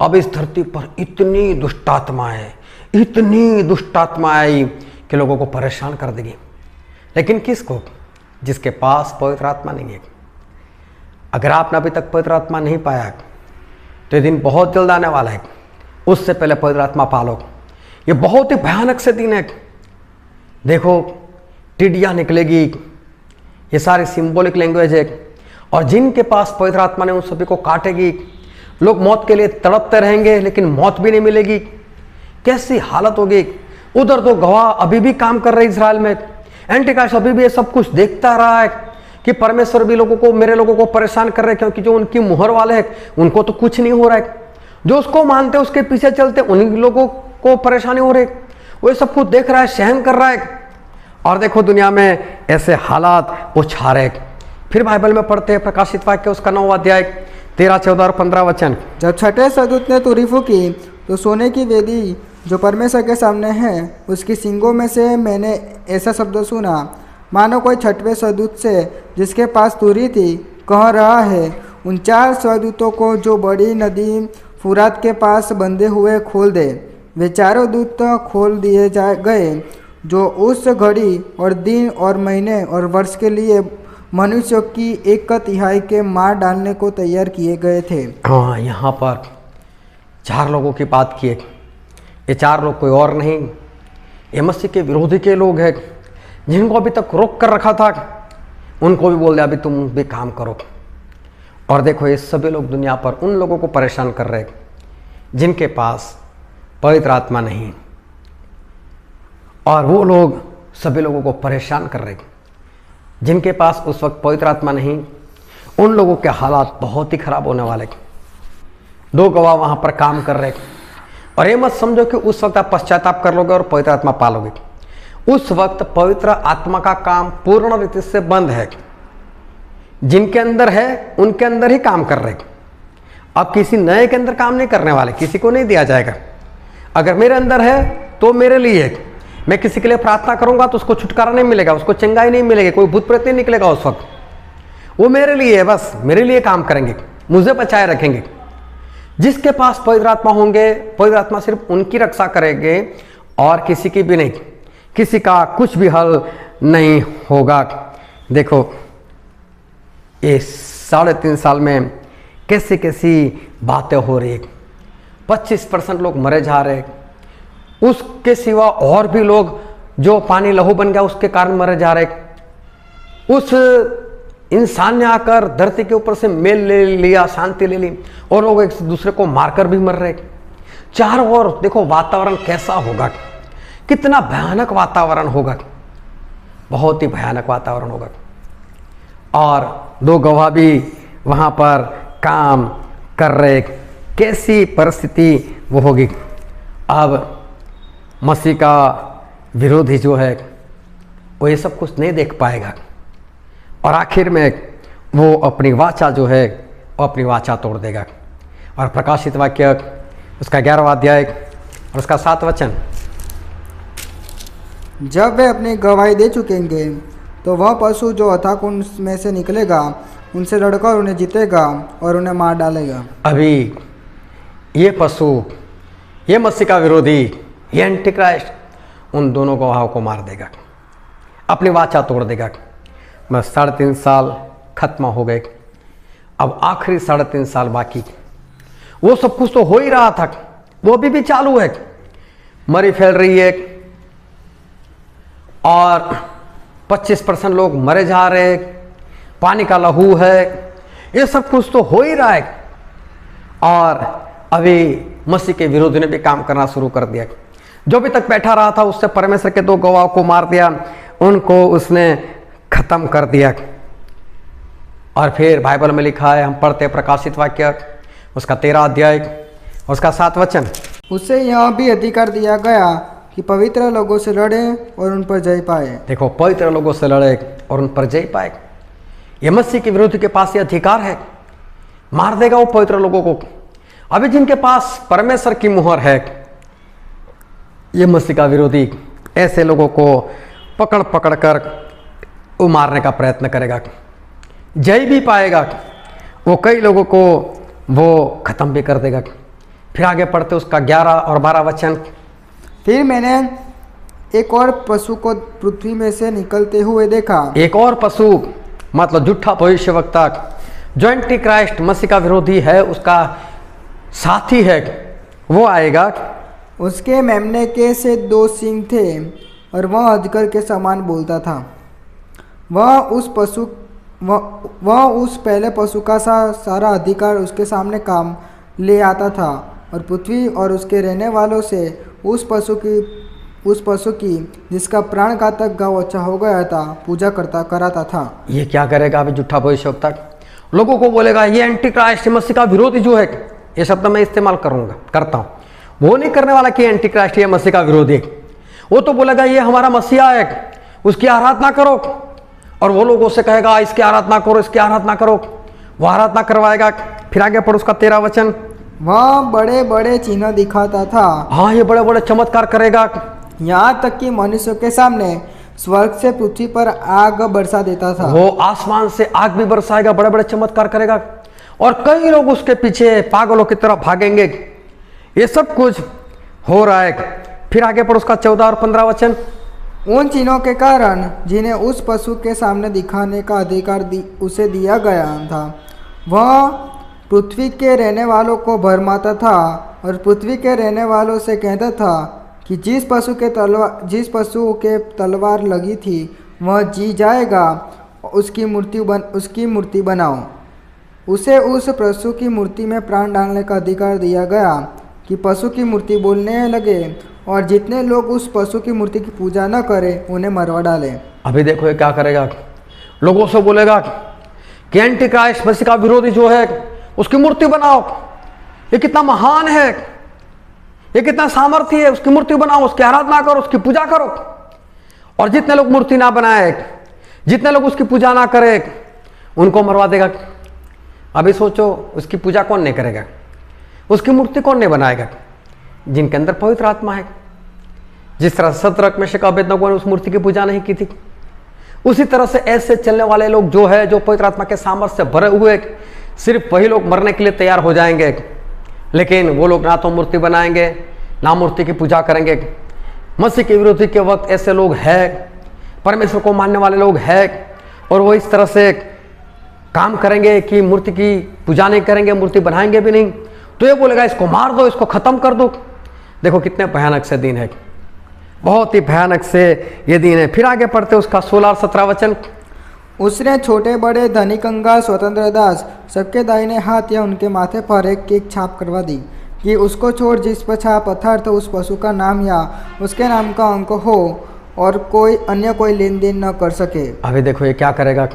अब इस धरती पर इतनी दुष्टात्माएं, इतनी दुष्टात्मा आई कि लोगों को परेशान कर देगी। लेकिन किसको? जिसके पास पवित्र आत्मा नहीं है। अगर आपने अभी तक पवित्र आत्मा नहीं पाया तो ये दिन बहुत जल्द आने वाला है। उससे पहले पवित्र आत्मा पालो। ये बहुत ही भयानक से दिन है। देखो, टिड्डियाँ निकलेगी, ये सारी सिंबॉलिक लैंग्वेज है। और जिनके पास पवित्र आत्मा ने उन सभी को काटेगी। लोग मौत के लिए तड़पते रहेंगे लेकिन मौत भी नहीं मिलेगी। कैसी हालत होगी। उधर तो गवाह अभी भी काम कर रहे इजराइल में। एंटीक्राइस्ट अभी भी ये सब कुछ देखता रहा है कि परमेश्वर भी लोगों को, मेरे लोगों को परेशान कर रहे हैं, क्योंकि जो उनकी मुहर वाले हैं उनको तो कुछ नहीं हो रहा है। जो उसको मानते उसके पीछे चलते उन्हीं लोगों को परेशानी हो रही। वो ये सब कुछ देख रहा है, सहन कर रहा है। और देखो दुनिया में ऐसे हालात वो छा रहे। फिर बाइबल में पढ़ते हैं प्रकाशित वाक्य उसका 9वां अध्याय 13, 14 और 15 वचन। जब छठे स्वर्गदूत ने तुरी फूकी तो सोने की वेदी जो परमेश्वर के सामने है, उसकी सींगों में से मैंने ऐसा शब्द सुना, मानो कोई छठवें स्वर्गदूत से जिसके पास तुरी थी कह रहा है, उन 4 स्वर्गदूतों को जो बड़ी नदी फुरात के पास बंधे हुए खोल दे। वे चारों दूत खोल दिए गए जो उस घड़ी और दिन और महीने और वर्ष के लिए मनुष्यों की 1/3 के मार डालने को तैयार किए गए थे। हाँ, यहाँ पर 4 लोगों की बात की है। ये 4 लोग कोई और नहीं, ये मसीह के विरोधी के लोग हैं, जिनको अभी तक रोक कर रखा था। उनको भी बोल दिया अभी तुम भी काम करो। और देखो, ये सभी लोग दुनिया पर उन लोगों को परेशान कर रहे जिनके पास पवित्र आत्मा नहीं। और वो लोग सभी लोगों को परेशान कर रहे जिनके पास उस वक्त पवित्र आत्मा नहीं। उन लोगों के हालात बहुत ही खराब होने वाले। 2 गवाह वहां पर काम कर रहे। और ये मत समझो कि उस वक्त आप पश्चाताप कर लोगे और पवित्र आत्मा पालोगे। उस वक्त पवित्र आत्मा का काम पूर्ण रीति से बंद है। जिनके अंदर है उनके अंदर ही काम कर रहे। अब किसी नए के अंदर काम नहीं करने वाले, किसी को नहीं दिया जाएगा। अगर मेरे अंदर है तो मेरे लिए है। मैं किसी के लिए प्रार्थना करूंगा तो उसको छुटकारा नहीं मिलेगा, उसको चंगाई नहीं मिलेगी, कोई भूत प्रेत नहीं निकलेगा उस वक्त। वो मेरे लिए है, बस मेरे लिए काम करेंगे, मुझे बचाए रखेंगे। जिसके पास पवित्र आत्मा होंगे, पवित्र आत्मा सिर्फ उनकी रक्षा करेंगे और किसी की भी नहीं। किसी का कुछ भी हल नहीं होगा। देखो, ये 3.5 साल में कैसी कैसी बातें हो रही। 25% लोग मरे जा रहे। उसके सिवा और भी लोग जो पानी लहू बन गया उसके कारण मरे जा रहे। उस इंसान ने आकर धरती के ऊपर से मेल ले लिया, शांति ले ली, और लोग एक दूसरे को मारकर भी मर रहे। चारों ओर देखो वातावरण कैसा होगा, कितना भयानक वातावरण होगा, बहुत ही भयानक वातावरण होगा। और 2 गवाह भी वहां पर काम कर रहे। कैसी परिस्थिति वो होगी। अब मसीह का विरोधी जो है वो ये सब कुछ नहीं देख पाएगा और आखिर में वो अपनी वाचा जो है वो अपनी वाचा तोड़ देगा। और प्रकाशित वाक्य उसका 11वां अध्याय और उसका 7 वचन। जब वे अपनी गवाही दे चुकेंगे तो वह पशु जो हथा कुंड में से निकलेगा उनसे लड़कर उन्हें जीतेगा और उन्हें मार डालेगा। अभी ये पशु, ये मसीह का विरोधी, ये एंटी क्राइस्ट उन दोनों गवाहों को मार देगा, अपनी वाचा तोड़ देगा। बस 3.5 साल खत्म हो गए, अब आखिरी 3.5 साल बाकी। वो सब कुछ तो हो ही रहा था, वो भी चालू है, मरी फैल रही है और 25% लोग मरे जा रहे हैं, पानी का लहू है, ये सब कुछ तो हो ही रहा है। और अभी मसीह के विरोधी ने भी काम करना शुरू कर दिया। जो भी तक बैठा रहा था उससे परमेश्वर के 2 गवाहों को मार दिया, उनको उसने खत्म कर दिया। और फिर बाइबल में लिखा है, हम पढ़ते प्रकाशित वाक्य उसका 13 अध्याय उसका 7 वचन, उससे यह भी अधिकार दिया गया कि पवित्र लोगों से लड़े और उन पर जय पाए। देखो, पवित्र लोगों से लड़े और उन पर जय पाए। ये मसीह के विरोधी के पास ये अधिकार है, मार देगा वो पवित्र लोगों को। अभी जिनके पास परमेश्वर की मुहर है, ये मसीह का विरोधी ऐसे लोगों को पकड़ पकड़ कर वो मारने का प्रयत्न करेगा, जय भी पाएगा, वो कई लोगों को वो खत्म भी कर देगा। फिर आगे पढ़ते उसका 11 और 12 वचन, फिर मैंने एक और पशु को पृथ्वी में से निकलते हुए देखा। एक और पशु मतलब झूठा भविष्यवक्ता, जो एंटी क्राइस्ट मसीह का विरोधी है, उसका साथी है, वो आएगा। उसके मेमने के से 2 सींग थे और वह अजगर के समान बोलता था। वह उस पहले पशु का सारा अधिकार उसके सामने काम ले आता था और पृथ्वी और उसके रहने वालों से उस पशु की जिसका प्राण घातक घाव अच्छा हो गया था पूजा कराता था। ये क्या करेगा अभी झूठा भविष्यवक्ता? लोगों को बोलेगा ये एंटी क्राइस्ट मसीह का विरोधी जो है, ये शब्द मैं इस्तेमाल करता हूँ। वो नहीं करने वाला कि एंटी क्राइस्ट ये मसीह का विरोधी है, वो तो बोलेगा ये हमारा मसीहा है, उसकी आराधना करो। और वो लोगों से कहेगा इसकी आराधना करो, इसकी आराधना करो, वो आराधना करवाएगा। फिर आगे पढ़ो उसका 13 वचन, वह बड़े बड़े चिन्ह दिखाता था। हाँ, ये बड़े बड़े चमत्कार करेगा, यहाँ तक कि मनुष्यों के सामने स्वर्ग से पृथ्वी पर आग बरसा देता था। वो आसमान से आग भी बरसाएगा, बड़े बड़े चमत्कार करेगा और कई लोग उसके पीछे पागलों की तरह भागेंगे। ये सब कुछ हो रहा है। फिर आगे पढ़ो उसका 14 और 15 वचन, उन चिन्हों के कारण जिन्हें उस पशु के सामने दिखाने का अधिकार उसे दिया गया था, वह पृथ्वी के रहने वालों को भरमाता था और पृथ्वी के रहने वालों से कहता था कि जिस पशु के तलवार लगी थी वह जी जाएगा, उसकी मूर्ति बनाओ। उसे उस पशु की मूर्ति में प्राण डालने का अधिकार दिया गया कि पशु की मूर्ति बोलने लगे और जितने लोग उस पशु की मूर्ति की पूजा न करें उन्हें मरवा डाले। अभी देखो ये क्या करेगा, लोगों से बोलेगा कि एंटी क्राइस्ट मसीह का विरोधी जो है उसकी मूर्ति बनाओ, ये कितना महान है, ये कितना सामर्थ्य है, उसकी मूर्ति बनाओ, उसकी आराधना करो, उसकी पूजा करो। और जितने लोग मूर्ति ना बनाए, जितने लोग उसकी पूजा ना करे, उनको मरवा देगा। अभी सोचो उसकी पूजा कौन नहीं करेगा, उसकी मूर्ति कौन नहीं बनाएगा? जिनके अंदर पवित्र आत्मा है। जिस तरह शद्रक मेशक अबेदनगो ने उस मूर्ति की पूजा नहीं की थी, उसी तरह से ऐसे चलने वाले लोग जो है, जो पवित्र आत्मा के सामर्थ्य से भरे हुए, सिर्फ वही लोग मरने के लिए तैयार हो जाएंगे। लेकिन वो लोग ना तो मूर्ति बनाएंगे, ना मूर्ति की पूजा करेंगे। मसीह के विरोधी के वक्त ऐसे लोग हैं, परमेश्वर को मानने वाले लोग हैं, और वो इस तरह से काम करेंगे कि मूर्ति की पूजा नहीं करेंगे, मूर्ति बनाएंगे भी नहीं। तो ये बोलेगा इसको मार दो, इसको खत्म कर दो। देखो कितने भयानक से दिन है, बहुत ही भयानक से ये दिन है। फिर आगे पढ़ते उसका 16 और 17 वचन, उसने छोटे बड़े धनिक कंगाल स्वतंत्र दास सबके दाहिने हाथ या उनके माथे पर एक छाप करवा दी कि उसको छोड़ जिस पर छाप अर्थात उस पशु का नाम या उसके नाम का अंक हो और कोई लेन देन न कर सके। अभी देखो ये क्या करेगा,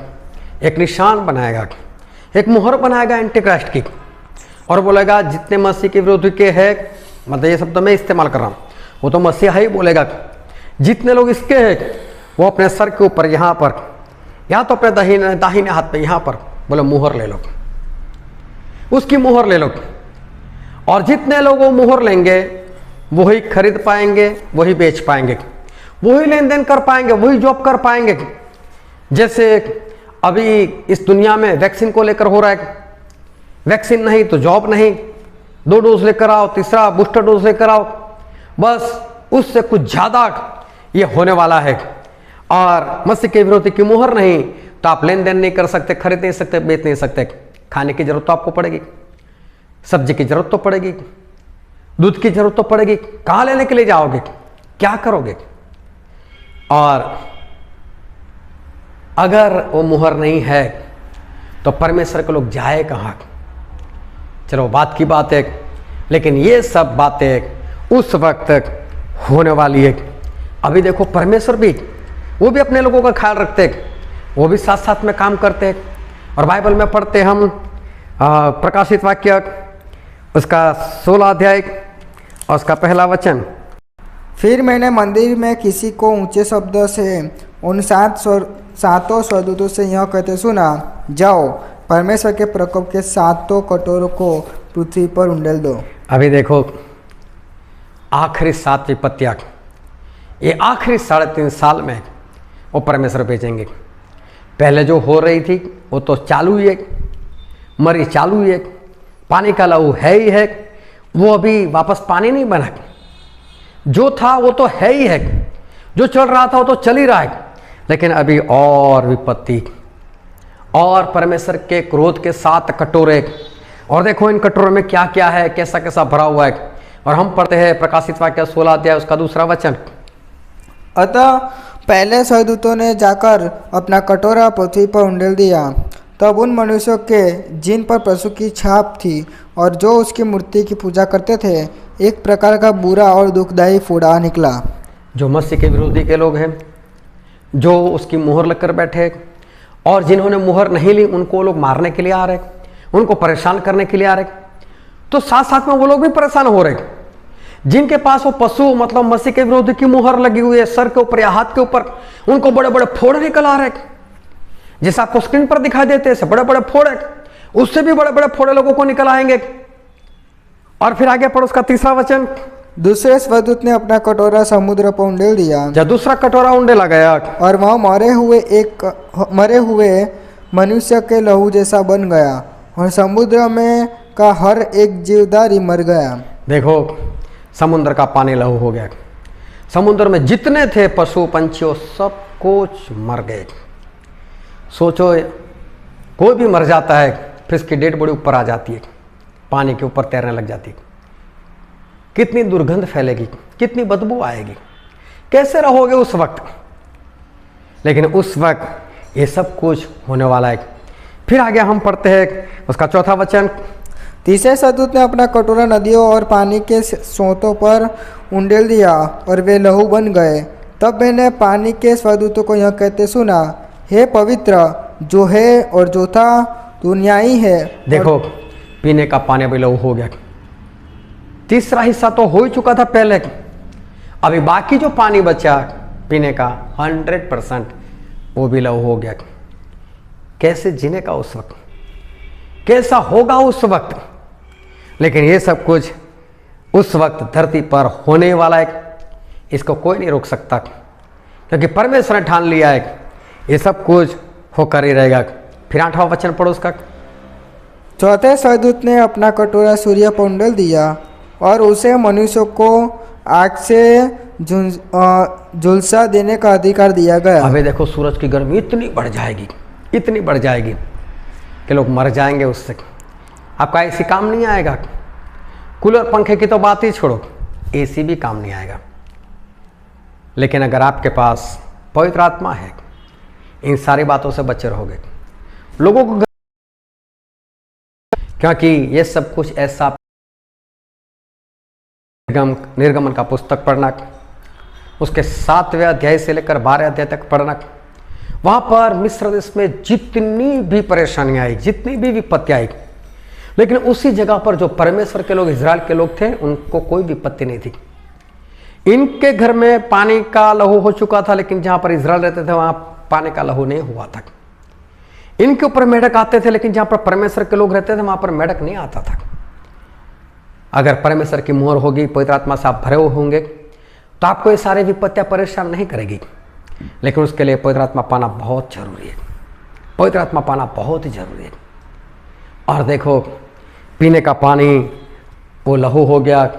एक निशान बनाएगा, एक मुहर बनाएगा एंटी क्राइस्ट की, और बोलेगा जितने मसीह के विरोधी के हैं, मतलब ये शब्द मैं इस्तेमाल कर रहा हूँ, वो तो मसीहा ही बोलेगा, जितने लोग इसके हैं वो अपने सर के ऊपर यहाँ पर, या तो अपने दाहिने हाथ पे यहाँ पर बोले मुहर ले लो, उसकी मुहर ले लो। और जितने लोग वो मुहर लेंगे वही खरीद पाएंगे, वही बेच पाएंगे। वही लेन देन कर पाएंगे, वही जॉब कर पाएंगे। जैसे अभी इस दुनिया में वैक्सीन को लेकर हो रहा है, वैक्सीन नहीं तो जॉब नहीं, 2 डोज लेकर आओ, तीसरा बूस्टर डोज लेकर आओ, बस उससे कुछ ज्यादा ये होने वाला है। और मसीह के विरोधी की मुहर नहीं तो आप लेन देन नहीं कर सकते, खरीद नहीं सकते, बेच नहीं सकते। खाने की जरूरत तो आपको पड़ेगी, सब्जी की जरूरत तो पड़ेगी, दूध की जरूरत तो पड़ेगी, कहां लेने के लिए जाओगे, क्या करोगे? और अगर वो मुहर नहीं है तो परमेश्वर के लोग जाए कहां? चलो बात की बात है, लेकिन ये सब बातें उस वक्त होने वाली है। अभी देखो परमेश्वर भी, वो भी अपने लोगों का ख्याल रखते हैं, वो भी साथ साथ में काम करते हैं। और बाइबल में पढ़ते हम प्रकाशित वाक्य उसका 16 अध्याय और उसका पहला वचन। फिर मैंने मंदिर में किसी को ऊंचे शब्द से उन सातों स्वर्गदूतों से यह कहते सुना, जाओ परमेश्वर के प्रकोप के 7 कटोरों को पृथ्वी पर उंडेल दो। अभी देखो आखिरी 7 विपत्तियां, ये आखिरी 3.5 साल में वो परमेश्वर भेजेंगे। पहले जो हो रही थी वो तो चालू ही है, मरी चालू ही है, पानी का लहू है ही है, वो अभी वापस पानी नहीं बना। जो था वो तो है ही है, जो चल रहा था वो तो चल ही रहा है, लेकिन अभी और विपत्ति और परमेश्वर के क्रोध के 7 कटोरे। और देखो इन कटोरों में क्या क्या है, कैसा कैसा भरा हुआ है। और हम पढ़ते हैं प्रकाशित वाक्य 16 अध्याय उसका 2 वचन। अतः पहले स्वर्गदूतों ने जाकर अपना कटोरा पृथ्वी पर उंडेल दिया। तब उन मनुष्यों के जिन पर पशु की छाप थी और जो उसकी मूर्ति की पूजा करते थे, एक प्रकार का बुरा और दुखदायी फोड़ा निकला। जो मसीह के विरोधी के लोग हैं, जो उसकी मुहर लगकर बैठे, और जिन्होंने मुहर नहीं ली उनको लोग मारने के लिए आ रहे, उनको परेशान करने के लिए आ रहे, तो साथ साथ में वो लोग भी परेशान हो रहे। जिनके पास वो पशु मतलब मसीह के विरोधी की मुहर लगी हुई है सर के ऊपर या हाथ के ऊपर, उनको बड़े बड़े फोड़ निकल आ रहे, जैसे आपको स्क्रीन पर दिखाई देते हैं बड़े बड़े फोड़े, उससे भी बड़े बड़े फोड़े लोगों को निकल आएंगे। और फिर आगे पढ़ो उसका 3 वचन। दूसरे स्वर्गदूत ने अपना कटोरा समुद्र पर उंडेल दिया। जब दूसरा कटोरा उंडेला गया और वह मरे हुए मनुष्य के लहू जैसा बन गया और समुद्र में का हर एक जीवधारी मर गया। देखो समुद्र का पानी लहू हो गया, समुद्र में जितने थे पशु पंछियों सब कुछ मर गए। सोचो कोई भी मर जाता है फिर उसकी डेड बॉडी ऊपर आ जाती है, पानी के ऊपर तैरने लग जाती है, कितनी दुर्गंध फैलेगी, कितनी बदबू आएगी, कैसे रहोगे उस वक्त। लेकिन उस वक्त ये सब कुछ होने वाला है। फिर आगे हम पढ़ते हैं उसका 4 वचन। तीसरे स्वर्गदूत ने अपना कटोरा नदियों और पानी के सोतों पर उंडेल दिया और वे लहू बन गए। तब मैंने पानी के स्वर्गदूतों को यह कहते सुना, हे पवित्र जो है और जो था तू न्यायी है। देखो पीने का पानी भी लहू हो गया, तीसरा हिस्सा तो हो ही चुका था पहले, अभी बाकी जो पानी बचा पीने का 100% वो भी लहू हो गया। कैसे जीने का उस वक्त, कैसा होगा उस वक्त। लेकिन ये सब कुछ उस वक्त धरती पर होने वाला है, इसको कोई नहीं रोक सकता, क्योंकि परमेश्वर ने ठान लिया है ये सब कुछ होकर ही रहेगा। फिर 8वां वचन पढ़ो उसका। चौथे स्वर्गदूत ने अपना कटोरा सूर्य पर उंडेल दिया और उसे मनुष्यों को आग से झुलसा देने का अधिकार दिया गया। अभी देखो सूरज की गर्मी इतनी बढ़ जाएगी, इतनी बढ़ जाएगी कि लोग मर जाएंगे उससे। आपका एसी काम नहीं आएगा, कूलर पंखे की तो बात ही छोड़ो, एसी भी काम नहीं आएगा। लेकिन अगर आपके पास पवित्र आत्मा है, इन सारी बातों से बचे रहोगे। लोगों को क्योंकि ये सब कुछ ऐसा निर्गमन का पुस्तक पढ़ना, उसके 7वें अध्याय से लेकर 12वें अध्याय तक पढ़ना, वहां पर मिस्र देश में जितनी भी परेशानियां आई, जितनी भी विपत्ति आई, लेकिन उसी जगह पर जो परमेश्वर के लोग, इजराइल के लोग थे, उनको कोई विपत्ति नहीं थी। इनके घर में पानी का लहू हो चुका था, लेकिन जहां पर इजराइल रहते थे वहां पानी का लहू नहीं हुआ था। इनके ऊपर मेढक आते थे, लेकिन जहां पर परमेश्वर के लोग रहते थे वहां पर मेढक नहीं आता था। अगर परमेश्वर की मोहर होगी, पवित्र आत्मा से आप भरे हुए होंगे, तो आपको ये सारे विपत्तियां परेशान नहीं करेगी, लेकिन उसके लिए पवित्र आत्मा पाना बहुत जरूरी है। पवित्र आत्मा पाना बहुत ही जरूरी है। और देखो, पीने का पानी वो लहू हो गया।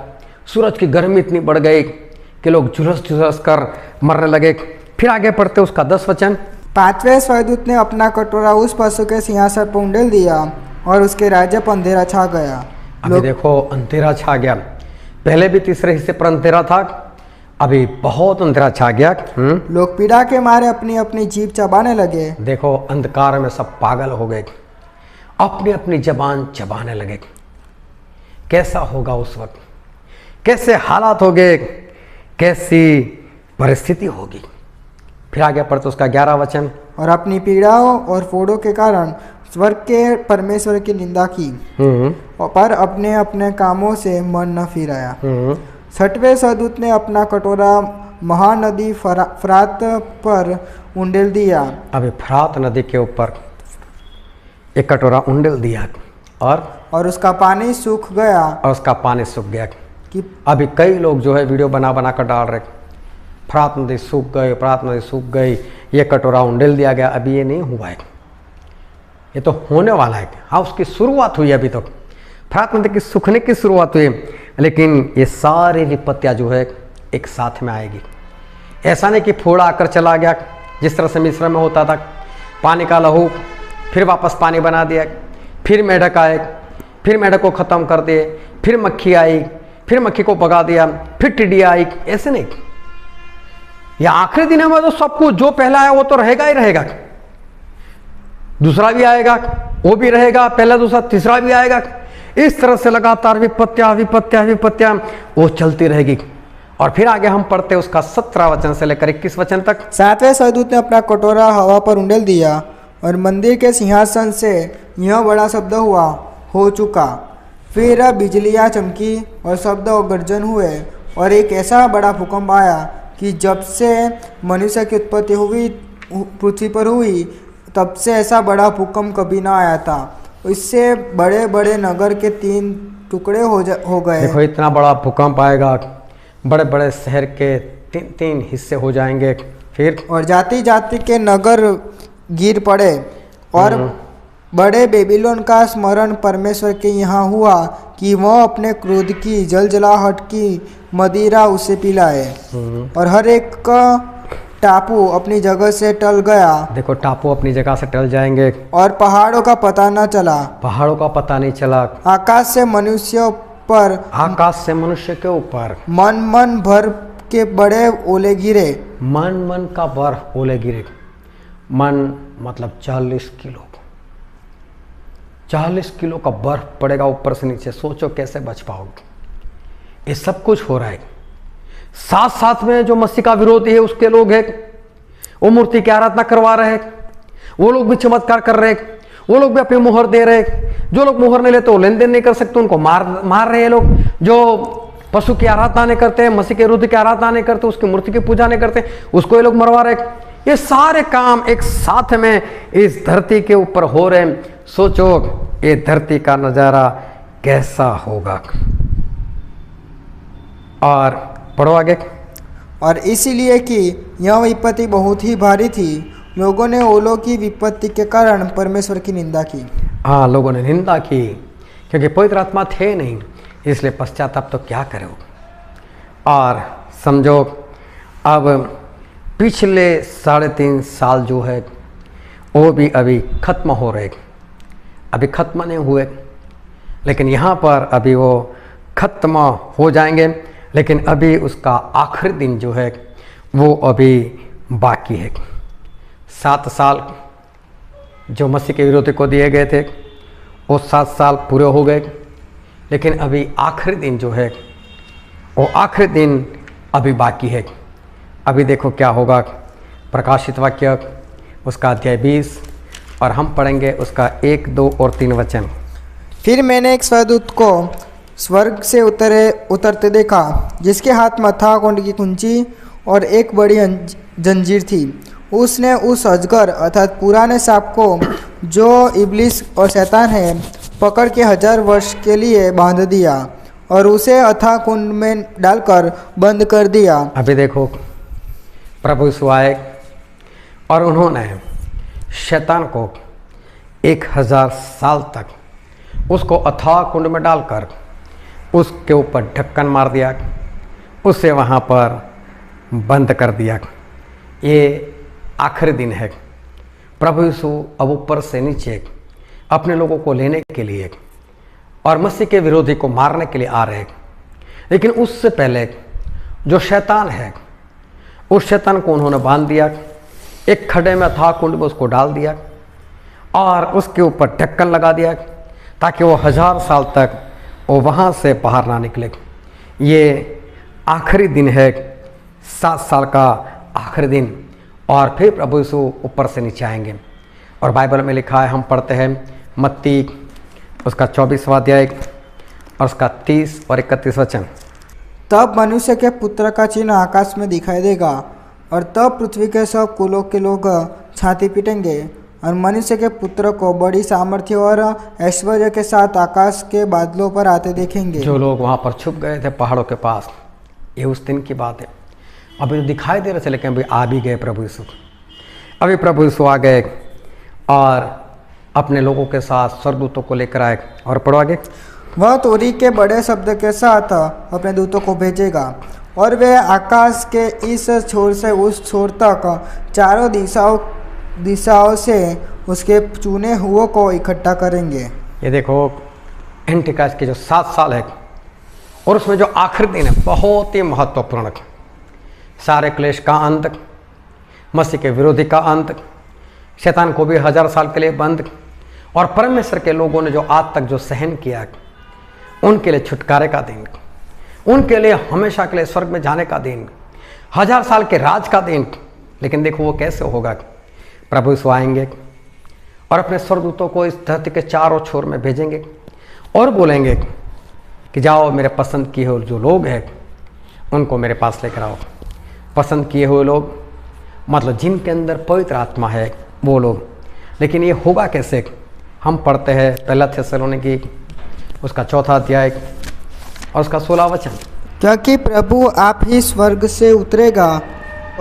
सूरज की गर्मी इतनी बढ़ गई कि लोग झुलस झुलस कर मरने लगे। फिर आगे पढ़ते उसका 10 वचन। 5वें स्वर्गदूत ने अपना कटोरा उस पशु के सिंहासन पर उंडेल दिया और उसके राज्य पर अंधेरा छा गया। अभी देखो अंधेरा छा गया। पहले भी तीसरे हिस्से पर अंधेरा था, अभी बहुत अंधेरा छा गया। लोग पीड़ा के मारे अपनी अपनी जीभ चबाने लगे। देखो अंधकार में सब पागल हो गए, अपनी अपनी जबान चबाने लगे। कैसा होगा उस वक्त, कैसे हालात हो गए, कैसी परिस्थिति होगी। फिर आगे पढ़ते उसका 11 वचन। और अपनी पीड़ाओं और फोड़ों के कारण स्वर्ग के परमेश्वर की निंदा की, पर अपने अपने कामों से मन न फिराया। 6वें स्वर्गदूत ने अपना कटोरा महानदी फरात पर उंडेल दिया। अभी फरात नदी के ऊपर एक कटोरा उंडेल दिया और उसका पानी सूख गया। और उसका पानी सूख गया। कि अभी कई लोग जो है वीडियो बना बना कर डाल रहे, फरात नदी सूख गई, फरात नदी सूख गई, ये कटोरा उंडेल दिया गया। अभी ये नहीं हुआ है, ये तो होने वाला है। हाँ, उसकी शुरुआत हुई अभी तक, फरात नदी की सूखने की शुरुआत हुई, लेकिन ये सारी विपत्तियाँ जो है एक साथ में आएगी। ऐसा नहीं कि फोड़ा आकर चला गया, जिस तरह से मिस्र में होता था, पानी का लहू फिर वापस पानी बना दिया, फिर मेढक आए, फिर मेढक को ख़त्म कर दिए, फिर मक्खी आई, फिर मक्खी को भगा दिया, फिर टिड्डी आई। ऐसे नहीं, या आखिरी दिनों में तो सब कुछ जो पहला आया वो तो रहेगा ही रहेगा, दूसरा भी आएगा वो भी रहेगा, पहला दूसरा तीसरा भी आएगा। इस तरह से लगातार विपत्तियां विपत्तियां विपत्तियां वो चलती रहेगी। और फिर आगे हम पढ़ते उसका 17 वचन से लेकर 21 वचन तक। 7वें स्वर्गदूत ने अपना कटोरा हवा पर उंडेल दिया और मंदिर के सिंहासन से यह बड़ा शब्द हुआ, हो चुका। फिर बिजलियां चमकी और शब्द और गर्जन हुए और एक ऐसा बड़ा भूकंप आया कि जब से मनुष्य की उत्पत्ति हुई पृथ्वी पर हुई, तब से ऐसा बड़ा भूकंप कभी ना आया था। इससे बड़े बड़े नगर के 3 टुकड़े हो गए। देखो इतना बड़ा भूकंप आएगा, बड़े बड़े शहर के 3 हिस्से हो जाएंगे। फिर और जाति जाति के नगर गिर पड़े और बड़े बेबीलोन का स्मरण परमेश्वर के यहाँ हुआ कि वह अपने क्रोध की जलजलाहट की मदिरा उसे पिलाए। और हर एक का टापू अपनी जगह से टल गया। देखो टापू अपनी जगह से टल जाएंगे और पहाड़ों का पता न चला। पहाड़ों का पता नहीं चला। आकाश से मनुष्य के ऊपर मन भर के बड़े ओले गिरे। मन का बर्फ ओले गिरे। मन मतलब 40 किलो, 40 किलो का बर्फ पड़ेगा ऊपर से नीचे। सोचो कैसे बच पाओगे। ये सब कुछ हो रहा है। साथ साथ में जो मसीह का विरोधी है उसके लोग हैं, वो मूर्ति की आराधना करवा रहे हैं, वो लोग भी चमत्कार कर रहे हैं, वो लोग भी अपनी मुहर दे रहे हैं। जो लोग मुहर नहीं लेते वो लेन देन नहीं कर सकते, उनको मार रहे हैं लोग। जो पशु की आराधना नहीं करते, मसीह के विरुद्ध की आराधना नहीं करते, उसकी मूर्ति की पूजा नहीं करते, उसको ये लोग मरवा रहे हैं। ये सारे काम एक साथ में इस धरती के ऊपर हो रहे हैं। सोचो ये धरती का नजारा कैसा होगा। और पढ़ो आगे। और इसीलिए कि यह विपत्ति बहुत ही भारी थी, लोगों ने ओलों की विपत्ति के कारण परमेश्वर की निंदा की। हाँ, लोगों ने निंदा की क्योंकि पवित्र आत्मा थे नहीं, इसलिए पश्चाताप तो क्या करो। और समझो अब पिछले 3.5 साल जो है वो भी अभी खत्म हो रहे, अभी खत्म नहीं हुए, लेकिन यहाँ पर अभी वो खत्म हो जाएंगे। लेकिन अभी उसका आखिरी दिन जो है वो अभी बाकी है। 7 साल जो मसीह के विरोधी को दिए गए थे वो 7 साल पूरे हो गए, लेकिन अभी आखिरी दिन जो है वो आखिरी दिन अभी बाकी है। अभी देखो क्या होगा। प्रकाशित वाक्य उसका अध्याय 20 और हम पढ़ेंगे उसका 1, 2 और 3 वचन। फिर मैंने एक स्वर्गदूत को स्वर्ग से उतरते देखा, जिसके हाथ मथा कुंड की कुंजी और एक बड़ी जंजीर थी। उसने उस अजगर अर्थात पुराने सांप को, जो इब्लिस और शैतान है, पकड़ के 1000 वर्ष के लिए बांध दिया और उसे अथाह कुंड में डालकर बंद कर दिया। अभी देखो, प्रभु यीशु आए और उन्होंने शैतान को 1000 साल तक उसको अथाह कुंड में डालकर उसके ऊपर ढक्कन मार दिया, उसे वहाँ पर बंद कर दिया। ये आखिरी दिन है। प्रभु यीशु अब ऊपर से नीचे अपने लोगों को लेने के लिए और मसीह के विरोधी को मारने के लिए आ रहे हैं। लेकिन उससे पहले जो शैतान है, उस शैतान को उन्होंने बांध दिया, एक खड्डे में अथाह कुंड में उसको डाल दिया और उसके ऊपर ढक्कन लगा दिया ताकि वो 1000 साल तक वो वहाँ से बाहर ना निकले। ये आखिरी दिन है, 7 साल का आखिरी दिन, और फिर प्रभु यीशु ऊपर से नीचे आएंगे। और बाइबल में लिखा है, हम पढ़ते हैं मत्ती उसका 24वां अध्याय और उसका 30 और 31 वचन। तब मनुष्य के पुत्र का चिन्ह आकाश में दिखाई देगा और तब पृथ्वी के सब कुलों के लोग छाती पीटेंगे और मनुष्य के पुत्र को बड़ी सामर्थ्य और ऐश्वर्य के साथ आकाश के बादलों पर आते देखेंगे। जो लोग वहाँ पर छुप गए थे पहाड़ों के पास, ये उस दिन की बात है। अभी तो दिखाई दे रहे थे, लेकिन अभी आ भी गए प्रभु यीशु। अभी प्रभु यीशु आ गए और अपने लोगों के साथ स्वर्गदूतों को लेकर आए। और पढ़ो आगे। वह तोरी के बड़े शब्द के साथ अपने दूतों को भेजेगा और वे आकाश के इस छोर से उस छोर तक चारों दिशाओं से उसके चुने हुओं को इकट्ठा करेंगे। ये देखो, एंटिक्राइस्ट के जो 7 साल है और उसमें जो आखिरी दिन है बहुत ही महत्वपूर्ण है। सारे क्लेश का अंत, मसीह के विरोधी का अंत, शैतान को भी 1000 साल के लिए बंद, और परमेश्वर के लोगों ने जो आज तक जो सहन किया उनके लिए छुटकारे का दिन, उनके लिए हमेशा के लिए स्वर्ग में जाने का दिन, 1000 साल के राज का दिन। लेकिन देखो वो कैसे होगा। प्रभु यीशु आएंगे और अपने स्वर्गदूतों को इस धरती के चारों छोर में भेजेंगे और बोलेंगे कि जाओ मेरे पसंद किए हुए जो लोग हैं उनको मेरे पास लेकर आओ। पसंद किए हुए लोग मतलब जिनके अंदर पवित्र आत्मा है वो लोग। लेकिन ये होगा कैसे? हम पढ़ते हैं पहला थिस्सलुनीकी उसका 4वां अध्याय और उसका 16वां वचन। क्योंकि प्रभु आप ही स्वर्ग से उतरेगा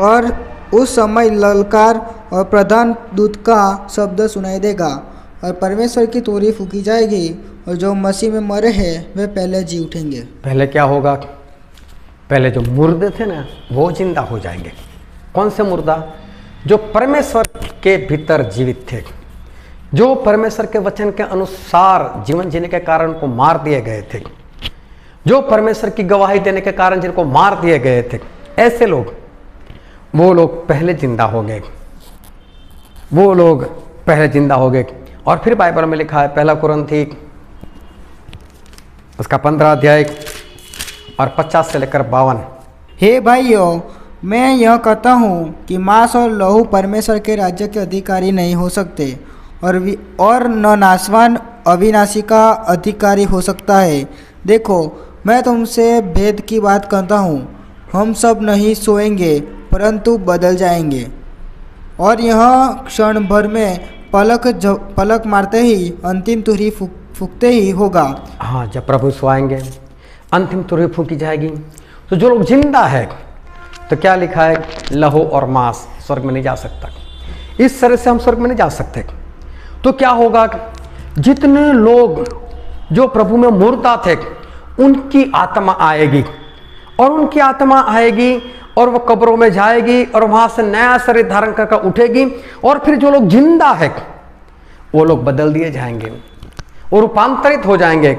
और उस समय ललकार और प्रधान दूत का शब्द सुनाई देगा और परमेश्वर की तोरी फूकी जाएगी और जो मसीह में मरे हैं वे पहले जी उठेंगे। पहले क्या होगा? पहले जो मुर्दे थे ना वो जिंदा हो जाएंगे। कौन से मुर्दा? जो परमेश्वर के भीतर जीवित थे, जो परमेश्वर के वचन के अनुसार जीवन जीने के कारण उनको मार दिए गए थे, जो परमेश्वर की गवाही देने के कारण जिनको मार दिए गए थे, ऐसे लोग, वो लोग पहले जिंदा हो गए। वो लोग पहले जिंदा हो गए। और फिर बाइबल में लिखा है पहला कुरिन्थी उसका 15 अध्याय और 50 से लेकर 52। हे भाइयों, मैं यह कहता हूँ कि मांस और लहू परमेश्वर के राज्य के अधिकारी नहीं हो सकते और न नाशवान अविनाशी का अधिकारी हो सकता है। देखो, मैं तुमसे भेद की बात करता हूँ, हम सब नहीं सोएंगे परंतु बदल जाएंगे और यह क्षण भर में पलक मारते ही अंतिम तुरही फूकते ही होगा। हाँ, जब प्रभु यीशु आएंगे अंतिम तुरही फूकी जाएगी। तो जो लोग जिंदा है, तो क्या लिखा है? लहू और मांस स्वर्ग में नहीं जा सकता। इस तरह से हम स्वर्ग में नहीं जा सकते। तो क्या होगा? जितने लोग जो प्रभु में मुर्दा थे उनकी आत्मा आएगी और उनकी आत्मा आएगी और वो कब्रों में जाएगी और वहां से नया शरीर धारण कर उठेगी। और फिर जो लोग जिंदा है वो लोग बदल दिए जाएंगे और रूपांतरित हो जाएंगे।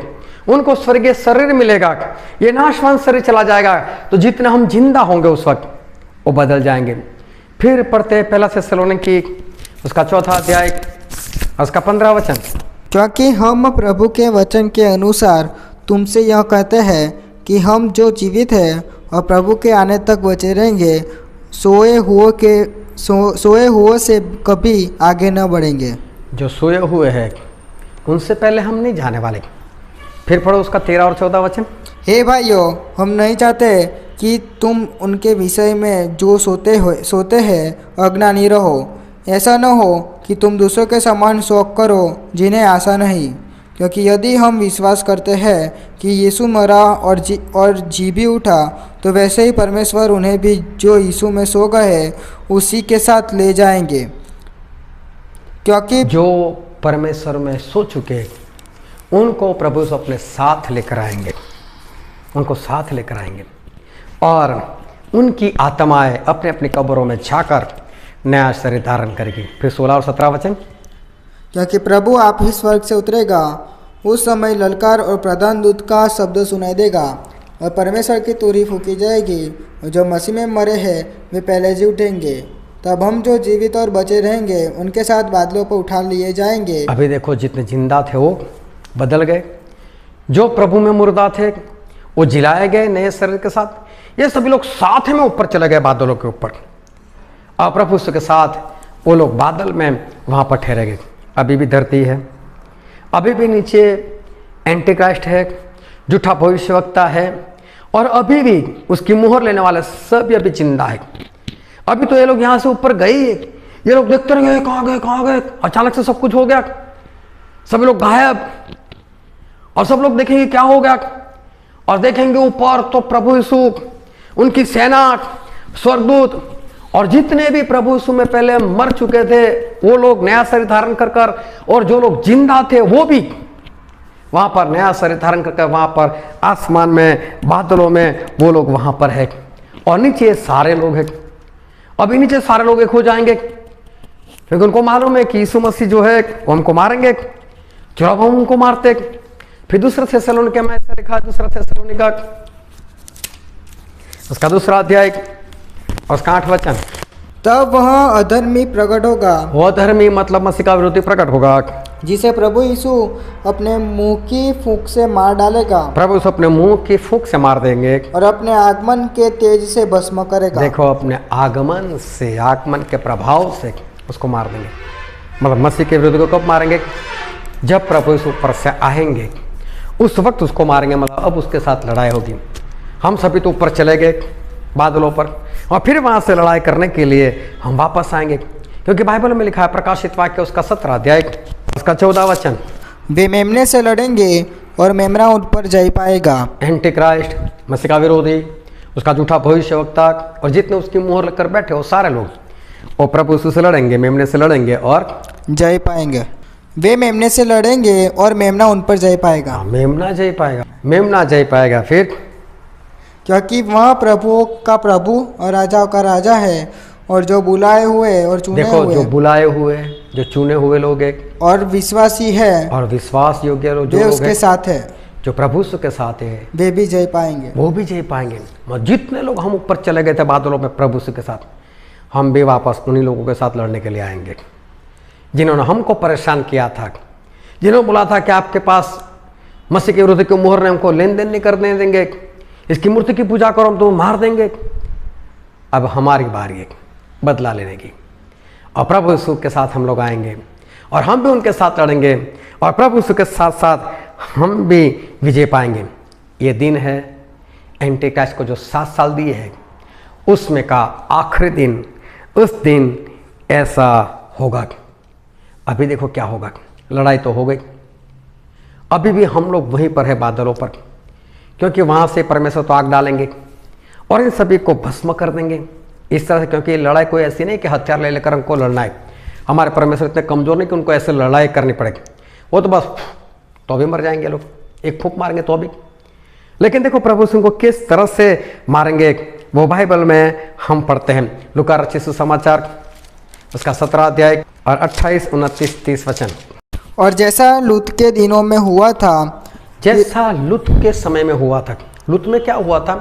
उनको स्वर्गीय शरीर मिलेगा। ये नाशवान शरीर चला जाएगा। तो जितने हम जिंदा होंगे उस वक्त वो बदल जाएंगे। फिर पढ़ते हैं पहला थिस्सलुनीकी उसका 4वां अध्याय उसका 15 वचन। क्योंकि हम प्रभु के वचन के अनुसार तुमसे यह कहते हैं कि हम जो जीवित हैं और प्रभु के आने तक बचे रहेंगे, सोए हुओं से कभी आगे न बढ़ेंगे। जो सोए हुए हैं उनसे पहले हम नहीं जाने वाले। फिर पढ़ो उसका 13 और 14 वचन। हे भाइयों, हम नहीं चाहते कि तुम उनके विषय में जो सोते हैं अज्ञानी रहो। ऐसा न हो कि तुम दूसरों के समान शौक करो जिन्हें आशा नहीं, क्योंकि यदि हम विश्वास करते हैं कि यीशु मरा और जी भी उठा, तो वैसे ही परमेश्वर उन्हें भी जो यीशु में सो गए उसी के साथ ले जाएंगे। क्योंकि जो परमेश्वर में सो चुके उनको प्रभु यीशु अपने साथ लेकर आएंगे, उनको साथ लेकर आएंगे और उनकी आत्माएं अपने अपनी कब्रों में जाकर नया शरीर धारण करेगी। फिर 16 और 17 वचन। क्योंकि प्रभु आप ही स्वर्ग से उतरेगा, उस समय ललकार और प्रधान दूत का शब्द सुनाई देगा और परमेश्वर की तुरही फूंकी जाएगी और जो मसीह में मरे हैं वे पहले जी उठेंगे। तब हम जो जीवित और बचे रहेंगे उनके साथ बादलों पर उठा लिए जाएंगे। अभी देखो जितने जिंदा थे वो बदल गए, जो प्रभु में मुर्दा थे वो जिलाए गए नए शरीर के साथ। ये सभी लोग साथ में ऊपर चले गए बादलों के ऊपर और प्रभु यीशु के साथ वो लोग बादल में वहाँ पर ठहरे गए। अभी भी धरती है, अभी भी नीचे एंटीक्राइस्ट है, झूठा भविष्यवक्ता है और अभी भी उसकी मुहर लेने वाले सभी अभी जिंदा है। अभी तो ये लोग यहाँ से ऊपर गए, ये लोग देखते रह गए कहाँ गए, अचानक से सब कुछ हो गया, सभी लोग गायब और सब लोग देखेंगे क्या हो गया और देखेंगे ऊपर तो प्रभु यीशु, उनकी सेना, स्वर्गदूत और जितने भी प्रभु यीशु में पहले मर चुके थे वो लोग नया शरीर धारण कर और जो लोग जिंदा थे वो भी वहां पर नया शरीर धारण कर वहां पर आसमान में बादलों में वो लोग वहां पर है और नीचे सारे लोग हैं। अभी नीचे सारे लोग एक हो जाएंगे क्योंकि उनको मालूम है कि यीशु मसीह जो है वो हमको मारेंगे, चलो हम उनको मारते। फिर दूसरा थेसलोनिका में ऐसा लिखा, दूसरा थेसलोनिका उसका 2 अध्याय और उसका 8 वचन। तब वह अधर्मी प्रकट होगा, वो अधर्मी मतलब मसीह का विरोधी प्रकट होगा, जिसे प्रभु यीशु अपने मुंह की फूंक से मार डालेगा। प्रभु यीशु अपने मुंह की फूंक से मार देंगे और अपने आगमन के तेज से भस्म करेगा। देखो अपने आगमन से, आगमन के प्रभाव से उसको मार देंगे। मतलब मसीह के विरोधी को कब मारेंगे? जब प्रभु यीशु ऊपर से आएंगे उस वक्त उसको मारेंगे। मतलब अब उसके साथ लड़ाई होगी। हम सभी तो ऊपर चले गए बादलों पर और फिर वहां से लड़ाई करने के लिए हम वापस आएंगे, क्योंकि बाइबल में लिखा है प्रकाशित वाक्य उसका 17 अध्याय उसका 14 वचन। वे मेमने से लड़ेंगे और मेमना उन पर जय पाएगा। एंटी क्राइस्ट मसीह का विरोधी, उसका झूठा भविष्यवक्ता और जितने उसकी मुहर लगकर बैठे वो सारे लोग वो प्रभु यीशु से लड़ेंगे, मेमने से लड़ेंगे और जय पाएंगे। वे मेमने से लड़ेंगे और मेमना उन पर जय पाएगा। मेमना जय पाएगा, मेमना जय पाएगा। फिर क्योंकि वह प्रभुओं का प्रभु और राजाओं का राजा है और जो बुलाए हुए और चुने देखो हुए, जो बुलाए हुए, जो चुने हुए लोग एक और विश्वासी है और विश्वास योग्य लोग वे उसके साथ है, जो प्रभु यीशु के साथ है वे भी जय पाएंगे। वो भी जय पाएंगे। जितने लोग हम ऊपर चले गए थे बादलों में प्रभु यीशु के साथ, हम भी वापस उन्हीं लोगों के साथ लड़ने के लिए आएंगे जिन्होंने हमको परेशान किया था, जिन्होंने बोला था कि आपके पास मसीह के विरोधी की मुहर ने हमको लेन देन नहीं करने देंगे, इसकी मूर्ति की पूजा करो हम तुम्हें मार देंगे। अब हमारी बारी है बदला लेने की और प्रभु यीशु के साथ हम लोग आएंगे और हम भी उनके साथ लड़ेंगे और प्रभु यीशु के साथ साथ हम भी विजय पाएंगे। ये दिन है एंटी क्राइस्ट को जो 7 साल दिए हैं उसमें का आखिरी दिन। उस दिन ऐसा होगा। अभी देखो क्या होगा, लड़ाई तो हो गई, अभी भी हम लोग वहीं पर है बादलों पर, क्योंकि वहाँ से परमेश्वर तो आग डालेंगे और इन सभी को भस्म कर देंगे इस तरह से। क्योंकि ये लड़ाई कोई ऐसी नहीं कि हथियार ले लेकर हमको लड़ना है। हमारे परमेश्वर इतने कमज़ोर नहीं कि उनको ऐसे लड़ाई करनी पड़ेगी। वो तो बस तो भी मर जाएंगे लोग, एक फूंक मारेंगे तो भी। लेकिन देखो प्रभु सिंह को किस तरह से मारेंगे वो बाइबल में हम पढ़ते हैं। लूका रचित सुसमाचार उसका 17 अध्याय और 28, 29, 30 वचन। और जैसा लूत के दिनों में हुआ था, जैसा लूत के समय में हुआ था। लूत में क्या हुआ था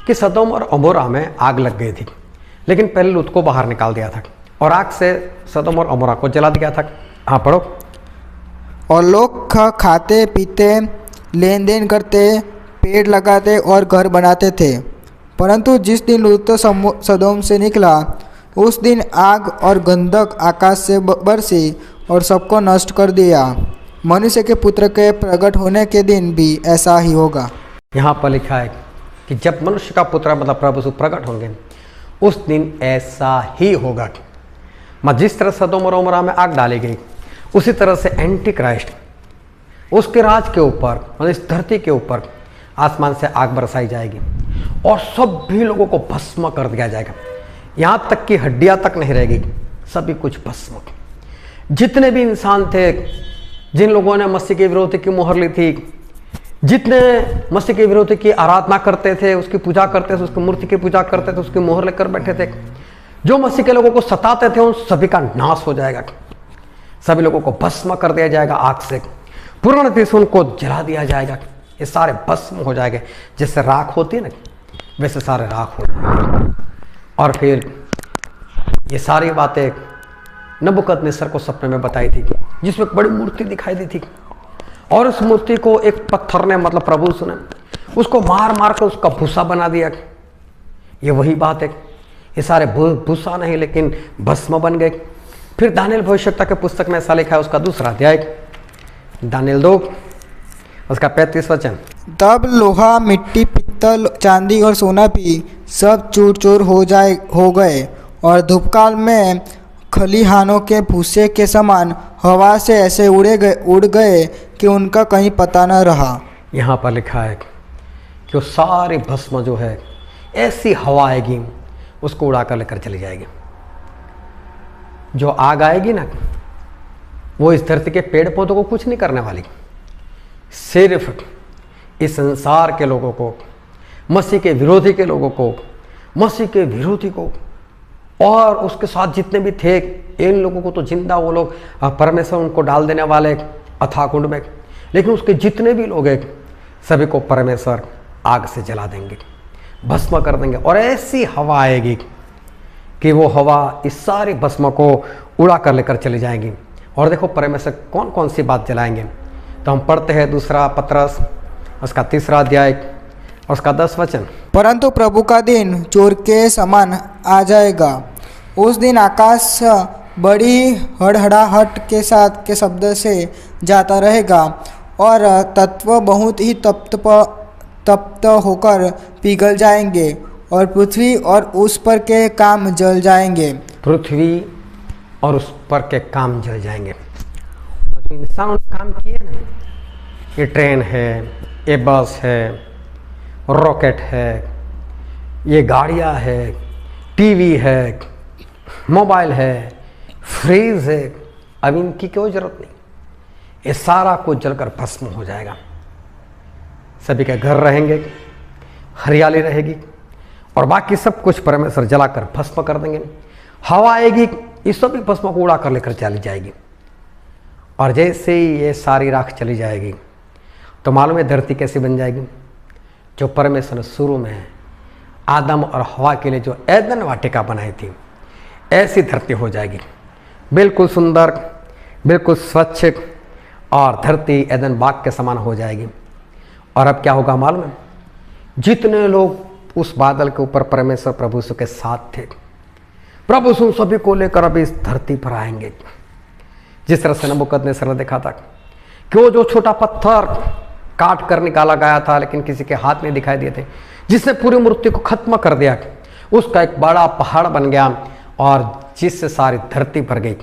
कि सदोम और अमोरा में आग लग गई थी, लेकिन पहले लूत को बाहर निकाल दिया था और आग से सदोम और अमोरा को जला दिया था। हाँ पढ़ो। और लोग खाते पीते, लेन देन करते, पेड़ लगाते और घर बनाते थे। परंतु जिस दिन लूत सदोम से निकला उस दिन आग और गंधक आकाश से बरसी और सबको नष्ट कर दिया। मनुष्य के पुत्र के प्रकट होने के दिन भी ऐसा ही होगा। यहाँ पर लिखा है कि जब मनुष्य का पुत्र मतलब प्रभु यीशु प्रकट होंगे उस दिन ऐसा ही होगा। जिस तरह सदोम और अमोरा में आग डाली गई उसी तरह से एंटी क्राइस्ट उसके राज के ऊपर मतलब इस धरती के ऊपर आसमान से आग बरसाई जाएगी और सभी लोगों को भस्म कर दिया जाएगा। यहाँ तक कि हड्डियाँ तक नहीं रहेगी, सभी कुछ भस्म। जितने भी इंसान थे, जिन लोगों ने मसीह के विरोधी की मोहर ली थी, जितने मसीह के विरोधी की आराधना करते थे, उसकी पूजा करते थे, उसकी मूर्ति की पूजा करते थे, उसकी मोहर लेकर बैठे थे, जो मसीह के लोगों को सताते थे, उन सभी का नाश हो जाएगा। सभी लोगों को भस्म कर दिया जाएगा आग से, पूर्ण रीति से उनको जला दिया जाएगा। ये सारे भस्म हो जाएंगे, जैसे राख होती है ना, वैसे सारे राख हो जाएंगे। और फिर ये सारी बातें नबूकदनेस्सर को सपने में बताई थी, जिसमें एक बड़ी मूर्ति दिखाई दी थी और उस मूर्ति को एक पत्थर ने मतलब प्रभु सुने उसको मार मार कर उसका भूसा बना दिया। ये वही बात है, ये सारे भूसा नहीं लेकिन भस्म बन गए। फिर दानिएल भविष्यवक्ता के पुस्तक में ऐसा लिखा है, उसका 2 अध्याय, दानिएल 2 उसका 35 वचन। तब लोहा, मिट्टी, पित्तल, चांदी और सोना भी सब चूर चूर हो गए और धूपकाल में खलिहानों के भूसे के समान हवा से ऐसे उड़ गए कि उनका कहीं पता न रहा। यहाँ पर लिखा है कि वो सारी भस्म जो है ऐसी हवा आएगी उसको उड़ा कर लेकर चली जाएगी। जो आग आएगी ना, वो इस धरती के पेड़ पौधों को कुछ नहीं करने वाली, सिर्फ इस संसार के लोगों को, मसीह के विरोधी के लोगों को, मसीह के विरोधी को और उसके साथ जितने भी थे, इन लोगों को तो जिंदा वो लोग परमेश्वर उनको डाल देने वाले अथाह कुंड में, लेकिन उसके जितने भी लोग हैं सभी को परमेश्वर आग से जला देंगे, भस्म कर देंगे। और ऐसी हवा आएगी कि वो हवा इस सारी भस्म को उड़ा कर लेकर चली जाएंगी। और देखो परमेश्वर कौन कौन सी बात जलाएंगे, तो हम पढ़ते हैं 2 पत्रस उसका 3 अध्याय और उसका 10 वचन। परंतु प्रभु का दिन चोर के समान आ जाएगा। उस दिन आकाश बड़ी हड़हड़ाहट के साथ के शब्द से जाता रहेगा और तत्व बहुत ही तप्त होकर पिघल जाएंगे और पृथ्वी और उस पर के काम जल जाएंगे। पृथ्वी और उस पर के काम जल जाएंगे। और जो इंसान काम किए ना, ये ट्रेन है, ये बस है, रॉकेट है, ये गाड़ियाँ है, टीवी है, मोबाइल है, फ्रिज है, अब इनकी कोई ज़रूरत नहीं, ये सारा कुछ जलकर भस्म हो जाएगा। सभी के घर रहेंगे, हरियाली रहेगी और बाकी सब कुछ परमेश्वर जलाकर भस्म कर देंगे। हवा आएगी, इस सभी भस्म को उड़ा कर लेकर चली जाएगी। और जैसे ही ये सारी राख चली जाएगी तो मालूम है धरती कैसी बन जाएगी। जो परमेश्वर ने शुरू में आदम और हवा के लिए जो एदन वाटिका बनाई थी, ऐसी धरती हो जाएगी, बिल्कुल सुंदर, बिल्कुल स्वच्छ, और धरती एदन बाग के समान हो जाएगी। और अब क्या होगा मालूम है, जितने लोग उस बादल के ऊपर परमेश्वर प्रभु यीशु के साथ थे, प्रभु यीशु सभी को लेकर अभी इस धरती पर आएंगे। जिस तरह से नबूकदनेस्सर ने देखा था कि वो जो छोटा पत्थर काट कर निकाला गया था लेकिन किसी के हाथ में दिखाई दिए थे, जिसने पूरी मूर्ति को खत्म कर दिया, उसका एक बड़ा पहाड़ बन गया और जिससे सारी धरती भर गई।